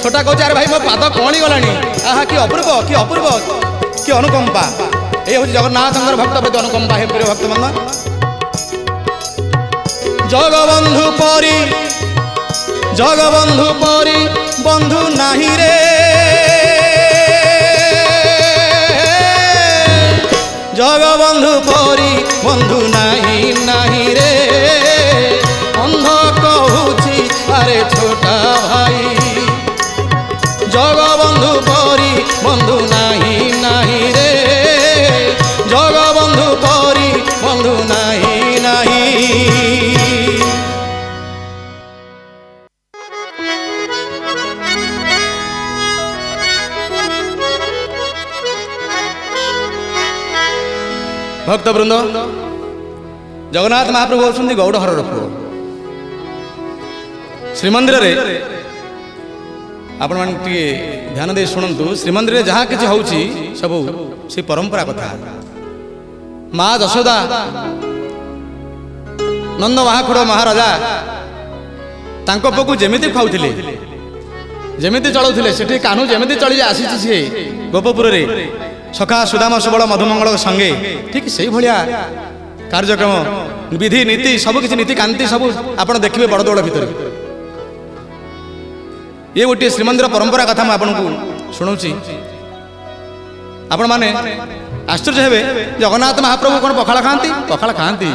छोटा कहूँ अरे भाई मो पाद कणी गलानी आहा कि अपूर्व कि अनुकंपा ये हूँ जगन्नाथ भक्त प्रति अनुकंपा है प्रिय भक्त बंधु जगबंधु परी बंधु नाही रे जगबंधु परी बंधु नाही नाही रे अंध कहूँ अरे छोटा भाई जगबंधु परी बंधु नाही नाही रे जगबंधु परी बंधु नाही नाही भक्त वृंद जगन्नाथ महाप्रभु होउछन्ति गौड़हर पुओ श्रीमंदिर रे आपण मान ध्यान दे शुणु श्रीमंदिर जहाँ किसी हूँ सब से परंपरा कथा माँ जशोदा नंद महाखुड़ महाराजा ତାଙ୍କ ପୁଅକୁ ଯେମିତି ଖାଉଥିଲେ ଯେମିତି ଚଳାଉଥିଲେ ସେଠି କାହ୍ନୁ ଯେମିତି ଚଳି ଆସିଛି ସିଏ ଗୋପପୁରରେ ସଖା ସୁଦାମ ସୁବଳ ମଧୁମଙ୍ଗଳ ସଙ୍ଗେ ଠିକ୍ ସେଇଭଳିଆ କାର୍ଯ୍ୟକ୍ରମ ବିଧି ନୀତି ସବୁକିଛି ନୀତିକାନ୍ତି ସବୁ ଆପଣ ଦେଖିବେ ବଡ଼ଦେଉଳ ଭିତରେ। ଏ ଗୋଟିଏ ଶ୍ରୀମନ୍ଦିର ପରମ୍ପରା କଥା ମୁଁ ଆପଣଙ୍କୁ ଶୁଣାଉଛି। ଆପଣମାନେ ଆଶ୍ଚର୍ଯ୍ୟ ହେବେ ଜଗନ୍ନାଥ ମହାପ୍ରଭୁ କ'ଣ ପଖାଳ ଖାଆନ୍ତି? ପଖାଳ ଖାଆନ୍ତି,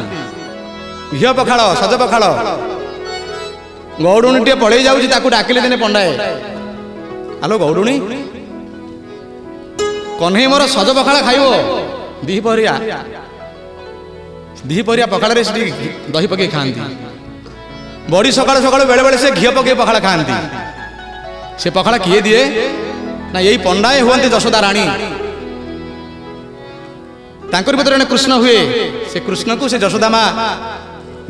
ଘିଅ ପଖାଳ, ସଜ ପଖାଳ। ଗୌଡ଼ୁଣୀଟିଏ ପଳେଇ ଯାଉଛି, ତାକୁ ଡାକିଲେ ଦିନେ ପଣ୍ଡାଏ, ଆଲୋ ଗୌଡ଼ୁଣୀ, କହ୍ନେଇ ମୋର ସଜ ପଖାଳ ଖାଇବ। ଦିପହରିଆ ପଖାଳରେ ସେଠି ଦହି ପକେଇ ଖାଆନ୍ତି। ବଡ଼ି ସକାଳୁ ସକାଳୁ ବେଳେ ବେଳେ ସେ ଘିଅ ପକେଇ ପଖାଳ ଖାଆନ୍ତି। ସେ ପଖାଳ କିଏ ଦିଏ ନା ଏଇ ପଣ୍ଡାଏ ହୁଅନ୍ତି ଯଶୋଦା ରାଣୀ। ତାଙ୍କର ଭିତରେ ଜଣେ କୃଷ୍ଣ ହୁଏ, ସେ କୃଷ୍ଣକୁ ସେ ଯଶୋଦା ମା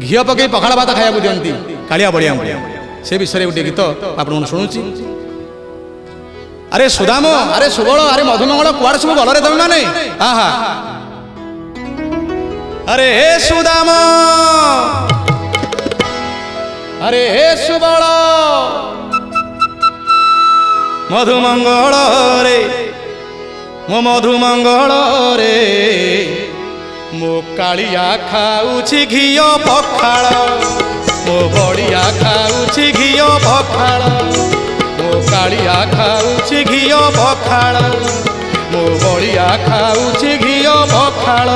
ଘିଅ ପକେଇ ପଖାଳ ଭାତ ଖାଇବାକୁ ଦିଅନ୍ତି କାଳିଆ ବଳିଆଙ୍କୁ। ସେ ବିଷୟରେ ଗୋଟିଏ ଗୀତ ଆପଣଙ୍କୁ ଶୁଣୁଛି। ଆରେ ସୁଦାମ, ଆରେ ସୁବଳ, ଆରେ ମଧୁମଙ୍ଗଳ, କୁଆଡ଼େ ସବୁ ଗଲରେ ତମେ ମାନେ? ଆହା, ଆରେ ହେ ସୁଦାମ, ଆରେ ହେ ସୁବଳ, ମଧୁମଙ୍ଗଳ ରେ, ମୋ ମଧୁମଙ୍ଗଳ ରେ, ମୋ କାଳିଆ ଖାଉଛି ଘିଅ ପଖାଳ, ମୋ ବଳିଆ ଖାଉଛି ଘିଅ ପଖାଳ, ମୋ କାଳିଆ ଖାଉଛି ଘିଅ ପଖାଳ, ମୋ ବଳିଆ ଖାଉଛି ଘିଅ ପଖାଳ।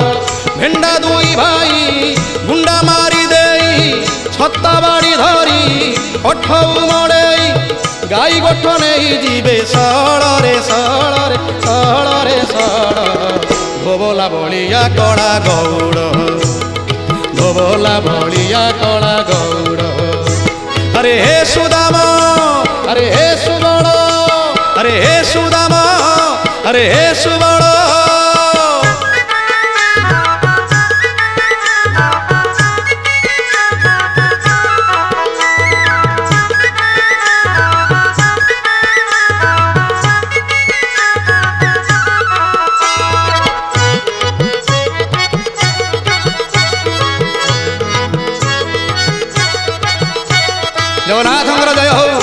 ଭେଣ୍ଡା ଦୁଇ ଭାଇ ଗୁଣ୍ଡା ମାରି ଦେଇ ଛତା ବାଡ଼ି ଧରି ଅଠଉ ମଡ଼େଇ ଗାଈ ଗୋଠ ନେଇ ଯିବେ ସଳରେ ସଳରେ ସଳରେ ସଳ। ଧୋବଲା ବଳିଆ କଳା ଗଉଡ଼, ଧୋବଲା ବଳିଆ କଳା ଗଉଡ଼। ଆରେ ହେ ସୁଦାମ, ଆରେ ହେ ସୁବଳ, ଆରେ ହେ ସୁଦାମ, ଆରେ ହେ ସୁବଳ। ଜଗନ୍ନାଥଙ୍କର ଜୟ ହଉ,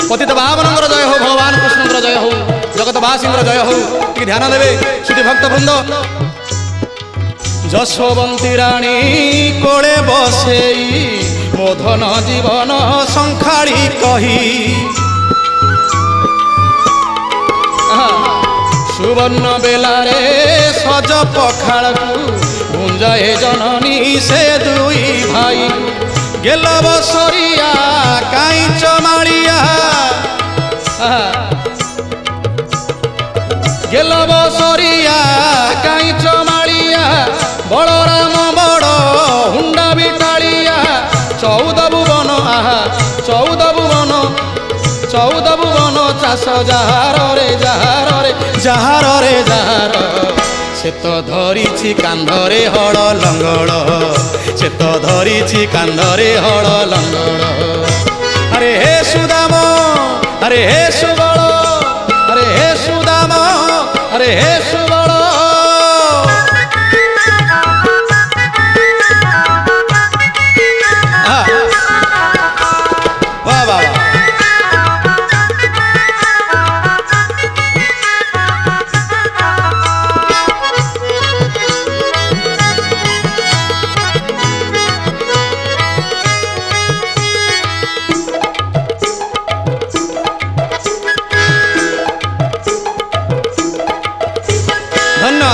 ପତିତ ପାବନଙ୍କର ଜୟ ହଉ, ଭଗବାନ କୃଷ୍ଣଙ୍କର ଜୟ ହଉ, ଜଗତବାସୀଙ୍କର ଜୟ ହଉ। ଟିକେ ଧ୍ୟାନ ଦେବେ ସୁଧୀ ଭକ୍ତ ବୃନ୍ଦ। ଯଶୋବନ୍ତୀ ରାଣୀ କୋଳେ ବସେଇ ମୋ ଧନ ଜୀବନ ସଂଖାଳି କହି, ସୁବର୍ଣ୍ଣ ବେଲାରେ ସଜ ପଖାଳକୁ ଗୁଞ୍ଜାଏ ଜନନୀ ସେ ଦୁଇ ଭାଇ। ଗେଲ ବସରିଆ କାଇଁଚ ମାଳିଆ, ଗେଲ ବସରିଆ କାଇଁଚ ମାଳିଆ, ବଳରାମ ବଡ଼ ହୁଣ୍ଡା ବିଟାଳିଆ। 14 ଭୁବନ, ଆହା 14 ଭୁବନ, 14 ଭୁବନ ଚାଷ ଯାହାରରେ ଯାହାରରେ ଯାହାରରେ ଯାହାର। ସେ ତ ଧରିଛି କାନ୍ଧରେ ହଳ ଲଙ୍ଗଳ, ସେ ତ ଧରିଛି କାନ୍ଧରେ ହଳ ଲଙ୍ଗଳ। ଆରେ ହେ ସୁଦାମ, ଆରେ ହେ ସୁବଳ, ଆରେ ହେ ସୁଦାମ, ଆରେ ହେ ସୁବଳ। ବାহ ବାହ।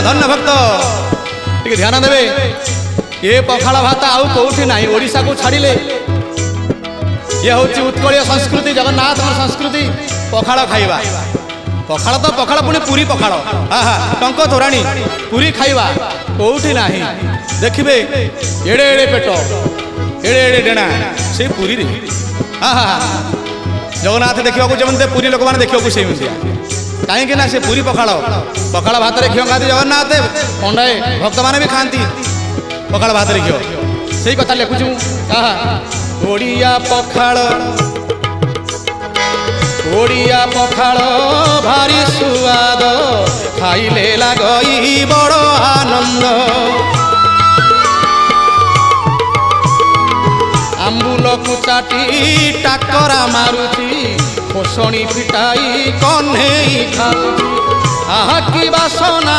ଧନ୍ୟ ଭକ୍ତ, ଟିକେ ଧ୍ୟାନ ଦେବେ। ଏ ପଖାଳ ଭାତ ଆଉ କୋଉଠି ନାହିଁ, ଓଡ଼ିଶାକୁ ଛାଡ଼ିଲେ। ଇଏ ହେଉଛି ଉତ୍କଳୀୟ ସଂସ୍କୃତି, ଜଗନ୍ନାଥଙ୍କ ସଂସ୍କୃତି, ପଖାଳ ଖାଇବା। ପଖାଳ ତ ପଖାଳ, ପୁଣି ପୁରୀ ପଖାଳ, ଆହା ଟଙ୍କ ତୋରାଣୀ, ପୁରୀ ଖାଇବା କୋଉଠି ନାହିଁ। ଦେଖିବେ ଏଡ଼େ ଏଡ଼େ ପେଟ, ଏଡ଼େ ଏଡ଼େ ଡେଣା ସେଇ ପୁରୀରେ। ଆହା ଜଗନ୍ନାଥ ଦେଖିବାକୁ ଯେମିତି, ପୁରୀ ଲୋକମାନେ ଦେଖିବାକୁ ସେମିତିଆ। କାହିଁକି ନା ସେ ପୁରୀ ପଖାଳ, ପଖାଳ ଭାତରେ ଘିଅ ଖାଆନ୍ତି ଜଗନ୍ନାଥ, ପଣ୍ଡାଏ ଭକ୍ତମାନେ ବି ଖାଆନ୍ତି ପଖାଳ ଭାତରେ ଘିଅ। ସେଇ କଥା ଲେଖୁଛୁ। ଓଡ଼ିଆ ପଖାଳ, ଓଡ଼ିଆ ପଖାଳ ଭାରି ସୁଆଦ, ଖାଇଲେ ଲାଗଇ ବଡ଼ ଆନନ୍ଦ। ଆମ୍ବୁଲ ଆମ୍ବୁଲକୁ ଚାଟି ଟାକରା ମାରୁଛି ଖୋସଣି ଫିଟାଇ କହ୍ନେଇ ଖାଉଛି। ଆହା କି ବାସନା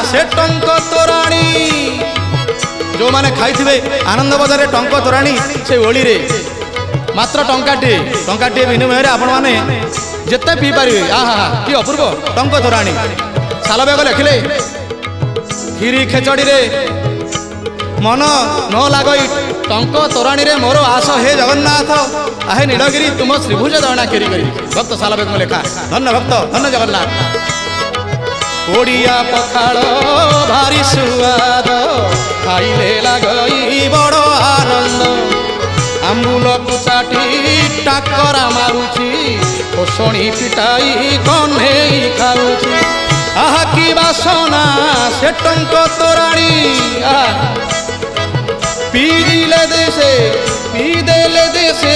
ସେ ଟଙ୍କ ତୋରାଣୀ। ଯେଉଁମାନେ ଖାଇଥିବେ ଆନନ୍ଦ ବଜାରରେ ଟଙ୍କ ତୋରାଣୀ ସେ ଓଳିରେ ମାତ୍ର ଟଙ୍କାଟିଏ ବିନିମୟରେ ଆପଣମାନେ ଯେତେ ପିଇପାରିବେ। ଆହା କି ଅପୂର୍ବ ଟଙ୍କ ତୋରାଣୀ। ଶାଲବେଗ ଲେଖିଲେ କ୍ଷୀରି ଖେଚଡ଼ିରେ ମନ ନ ଲାଗଇ ଟଙ୍କ ତୋରାଣୀରେ ମୋର ଆସ ହେ ଜଗନ୍ନାଥ ଆହେ ନୀଳଗିରି ତୁମ ଶ୍ରୀଭୁଜ ଦୟଣା କେରି କରି। ଭକ୍ତ ଶାଲବେଗ ଲେଖା। ଧନ୍ୟ ଭକ୍ତ ଧନ୍ୟ ଜଗନ୍ନାଥ। ଓଡ଼ିଆ ପଖାଳ ଭାରି ସୁଆଦ ଖାଇଲେ ଲାଗଇ ବଡ଼ ଆନନ୍ଦ। ଆମ୍ବୁଲକୁ ଚାଟି ଟାକରା ମାରୁଛି ଖୋସଣି ଫିଟାଇ କହ୍ନେଇ ଖାଉଛି। ଆହା କି ବାସନା ସେ ଟଙ୍କ ତୋରାଣୀ। ପିଇଦେଲେ ଦେଶେ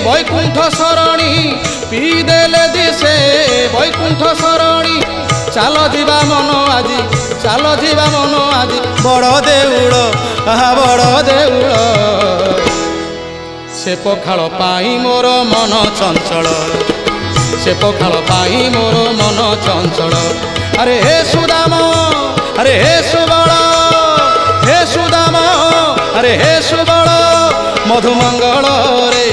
ବୈକୁଣ୍ଠ ସରଣୀ। ପିଇଦେଲେ ଦେଶେ ବୈକୁଣ୍ଠ ସରଣୀ। ଚାଲ ଯିବା ମନ ଆଜି ଚାଲ ଯିବା ମନ ଆଜି ବଡ଼ ଦେଉଳ ଆହା ବଡ଼ ଦେଉଳ। ସେ ପଖାଳ ପାଇଁ ମୋର ମନ ଚଞ୍ଚଳ ସେ ପଖାଳ ପାଇଁ ମୋର ମନ ଚଞ୍ଚଳ। ଆରେ ହେ ସୁଦାମ ଆରେ ହେ ସୁବଳ ହେ ସୁଦାମ ଆରେ ହେ ସୁବଳ ମଧୁମଙ୍ଗଳରେ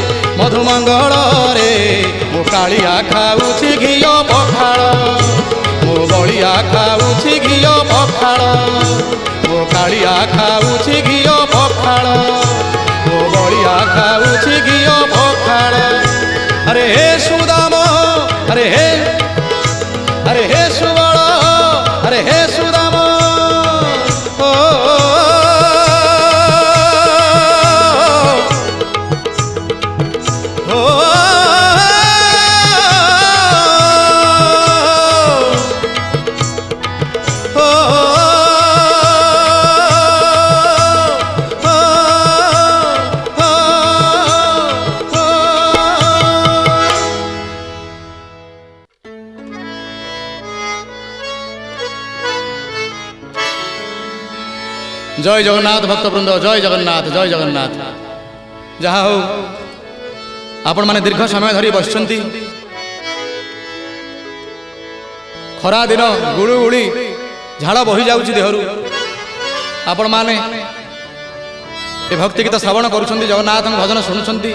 ମୋ କାଳିଆ ଖାଉଛି ଘିଅ ପଖାଳ। ମୋ ବଳିଆ ଖାଉଛି ଘିଅ ପଖାଳ। ମୋ କାଳିଆ ଖାଉଛି ଘିଅ ପଖାଳ। ମୋ ବଳିଆ ଖାଉଛି ଘିଅ ପଖାଳ। ଆରେ ହେ ସୁଦାମ ଆରେ ହେ ସୁବଳ ଆରେ ହେ ସୁଦାମ। জয় জগন্নাথ ভক্তবৃন্দ জয় জগন্নাথ জয় জগন্নাথ। ଯାହା ହଉ ଆପଣମାନେ ଦୀର୍ଘ ସମୟ ଧରି ବସିଛନ୍ତି। ଖରା ଦିନ ଗୁଳୁଗୁଳି ଝାଳ ବହି ଯାଉଛି ଦେହରୁ। ଆପଣମାନେ ଏ ଭକ୍ତି ଗୀତ ଶ୍ରବଣ କରୁଛନ୍ତି ଜଗନ୍ନାଥଙ୍କ ଭଜନ ଶୁଣୁଛନ୍ତି।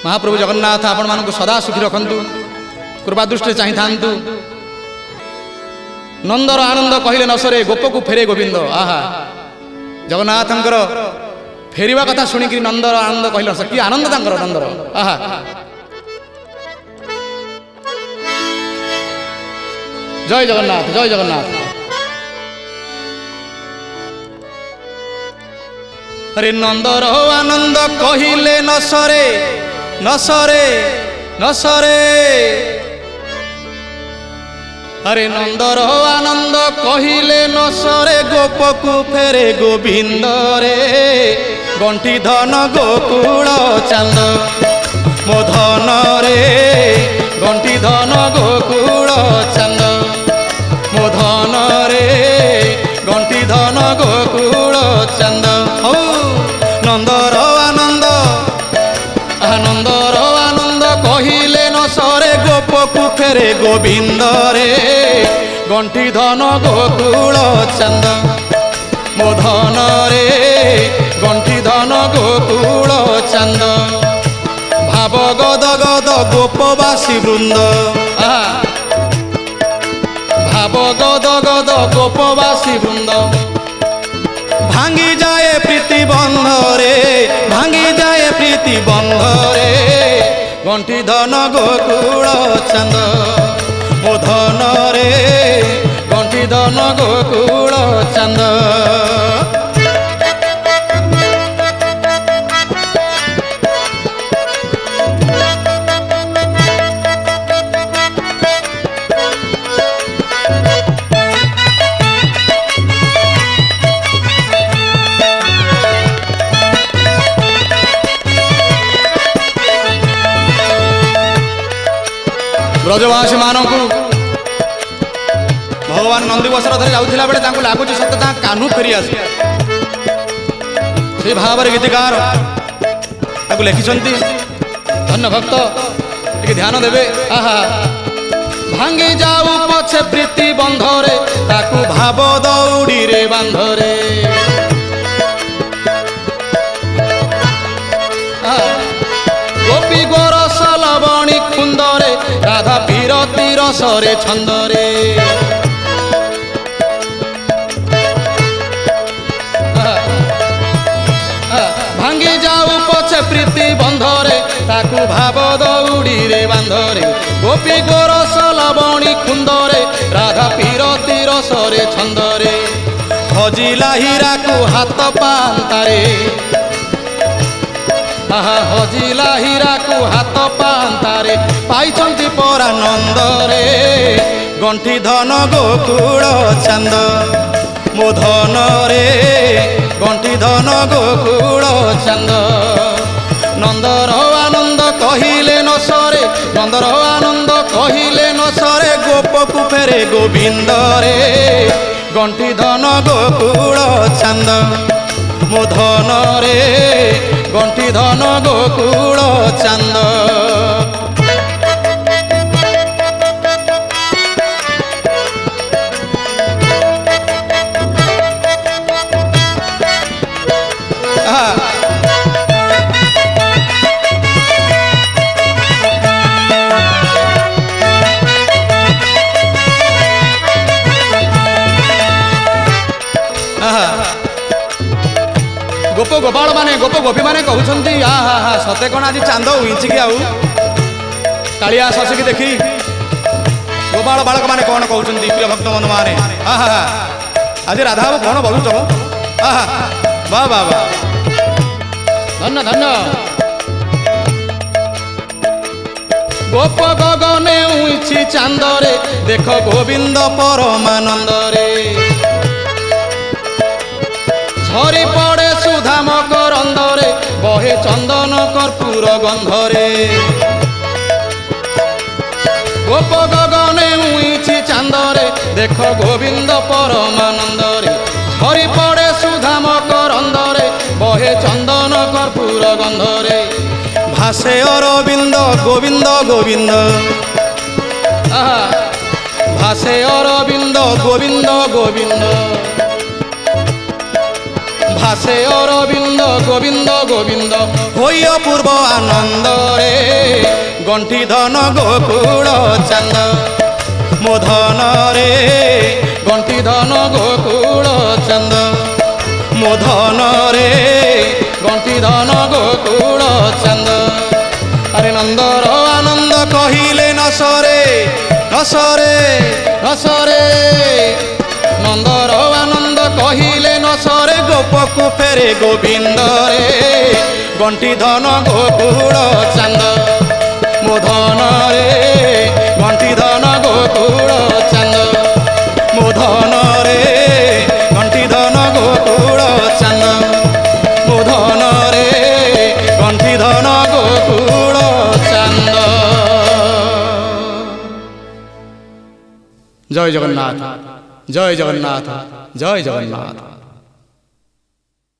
ମହାପ୍ରଭୁ ଜଗନ୍ନାଥ ଆପଣମାନଙ୍କୁ ସଦା ସୁଖୀ ରଖନ୍ତୁ କୃପା ଦୃଷ୍ଟିରେ ଚାହିଁଥାନ୍ତୁ। ନନ୍ଦର ଆନନ୍ଦ କହିଲେ ନ ସରେ ଗୋପକୁ ଫେରେ ଗୋବିନ୍ଦ। ଆହା ଜଗନ୍ନାଥଙ୍କର ଫେରିବା କଥା ଶୁଣିକି ନନ୍ଦର ଆନନ୍ଦ କହିଲେ କି ଆନନ୍ଦ ତାଙ୍କର ନନ୍ଦର। ଆହା ଜୟ ଜଗନ୍ନାଥ ଜୟ ଜଗନ୍ନାଥ। ଆରେ ନନ୍ଦର ଆନନ୍ଦ କହିଲେ ନ ସରେ ନ ସରେ ନ ସରେ। আরে নন্দর আনন্দ কহিলে নসরে গোপকু ফেরে গোবিন্দ রে। গণ্টি ধন গোকুল চান্দ মো ধন রে। গণ্টি ধন গোকুল চান্দ মো ধন রে। গণ্টি ধন গোকুল চান্দ। হৌ নন্দর আনন্দ আনন্দর আনন্দ কহিলে নসরে গোপকু ফেরে গোবিন্দ রে। গণ্টি ধন গোকুল চান্দ মো ধন রে। গণ্টি ধন গোকুল চান্দ। ভাব গদ গদ গোপবাসী বৃন্দ। ভাব গদ গদ গোপবাসী বৃন্দ। ভাঙ্গি যায় প্রীতি বন্ধরে ভাঙ্গি যায় প্রীতি বন্ধরে। গণ্টি ধন গোকুল চান্দ মো ধন রে। গণ্টি ধন গোকুল চান্দ। ବ୍ରଜବାସୀ ମାନଙ୍କୁ ଭଗବାନ ନନ୍ଦିବସର ଧରି ଯାଉଥିଲା ବେଳେ ତାଙ୍କୁ ଲାଗୁଛି ସତେ ତାଙ୍କ କାହ୍ନୁ ଫେରି ଆସେ। ସେଇ ଭାବରେ ଗୀତିକାର ତାକୁ ଲେଖିଛନ୍ତି ଧନ୍ୟ ଭକ୍ତ ଟିକେ ଧ୍ୟାନ ଦେବେ। ଆହା ଭାଙ୍ଗି ଯାଉ ପଛେ ପ୍ରୀତି ବନ୍ଧରେ ତାକୁ ଭାବ ଦଉଡ଼ିରେ ବାନ୍ଧରେ। ଗୋପୀ ଗୋରସ ଲବଣୀ କୁନ୍ଦରେ ରାଧା ବିରତି ରସରେ ଛନ୍ଦରେ। ଭାଙ୍ଗି ଯାଉ ପଛେ ପ୍ରୀତି ବନ୍ଧରେ ତାକୁ ଭାବ ଦଉଡ଼ିରେ ବାନ୍ଧରେ। ଗୋପୀ ଗୋରସ ଲବଣୀ କୁନ୍ଦରେ ରାଧା ବିରତି ରସରେ ଛନ୍ଦରେ। ହଜିଲା ହୀରାକୁ ହାତ ପାନ୍ତାରେ। ଆହା ହଜିଲା ହୀରାକୁ ହାତ ପାନ୍ତାରେ ପାଇଛନ୍ତି ପରାନନ୍ଦରେ। ଗଣ୍ଠି ଧନ ଗୋକୁଳ ଚାନ୍ଦ ମୋ ଧନରେ ଗଣ୍ଠି ଧନ ଗୋକୁଳ ଚାନ୍ଦ। ନନ୍ଦର ଆନନ୍ଦ କହିଲେ ନ ସରେ ନନ୍ଦର ଆନନ୍ଦ କହିଲେ ନ ସରେ। ଗୋପକୁ ଫେରେ ଗୋବିନ୍ଦରେ ଗଣ୍ଠି ଧନ ଗୋକୁଳ ଚାନ୍ଦ ମୋ ଧନରେ ଗଣ୍ଠି ଧନ ଗୋକୁଳ ଚାନ୍ଦ। ଗୋପ ଗୋପାଳ ମାନେ ଗୋପ ଗୋପୀ ମାନେ କହୁଛନ୍ତି ଆହା ହା ସତେ କଣ ଆଜି ଚାନ୍ଦ ଉଇଁଛି କି? ଆଉ କାଳିଆ ଶଶୀକି ଦେଖି ଗୋପାଳ ବାଳକ ମାନେ କଣ କହୁଛନ୍ତି? ପ୍ରିୟ ଭକ୍ତ ବନ୍ଧୁ ମାନେ ଆହା ହା ଆଜି ରାଧା ବାବୁ କଣ ବୋଲୁଛ? ଆହା ବା ବା ବା ଧନ୍ୟ ଧନ୍ୟ। ଗୋପ ଗଗନେ ଉଇଁଛି ଚାନ୍ଦରେ ଦେଖ ଗୋବିନ୍ଦ ପରମାନନ୍ଦରେ। ଝରି ପଡ଼େ ସୁଧାମ କରନ୍ଦରେ ବହେ ଚନ୍ଦନ କର୍ପୂର ଗନ୍ଧରେ। ଗୋପ ଗଗନେ ଉଇଁଛି ଚାନ୍ଦରେ ଦେଖ ଗୋବିନ୍ଦ ପରମାନନ୍ଦରେ। ଝରି ପଡ଼େ ସୁଧାମ କରନ୍ଦରେ ବହେ ଚନ୍ଦନ କର୍ପୂର ଗନ୍ଧରେ। ଭାସେ ଅରବିନ୍ଦ ଗୋବିନ୍ଦ ଗୋବିନ୍ଦ। ଆହା ଭାସେ ଅରବିନ୍ଦ ଗୋବିନ୍ଦ ଗୋବିନ୍ଦ। ভাসে অরবিন্দ গোবিন্দ গোবিন্দ হই অপূর্ব আনন্দরে। গণ্ঠি ধন গোকুল চান্দ মো ধনরে গণ্ঠি ধন গোকুল চান্দ মো ধনরে গণ্ঠি ধন গোকুল চান্দ। আরে নন্দর আনন্দ কহিলে নসরে নসরে নসরে। নন্দর আনন্দ কহিলে নসরে। গোপকু ফেরে গোবিন্দরে গণ্ঠি ধন গোকুল চান্দ মো ধনরে গণ্ঠি ধন গোকুল চান্দ মো ধনরে গণ্ঠি ধন গোকুল চান্দ মো ধনরে গণ্ঠি ধন গোকুল চান্দ। জয় জগন্নাথ জয় জগন্নাথ জয় জগন্নাথ।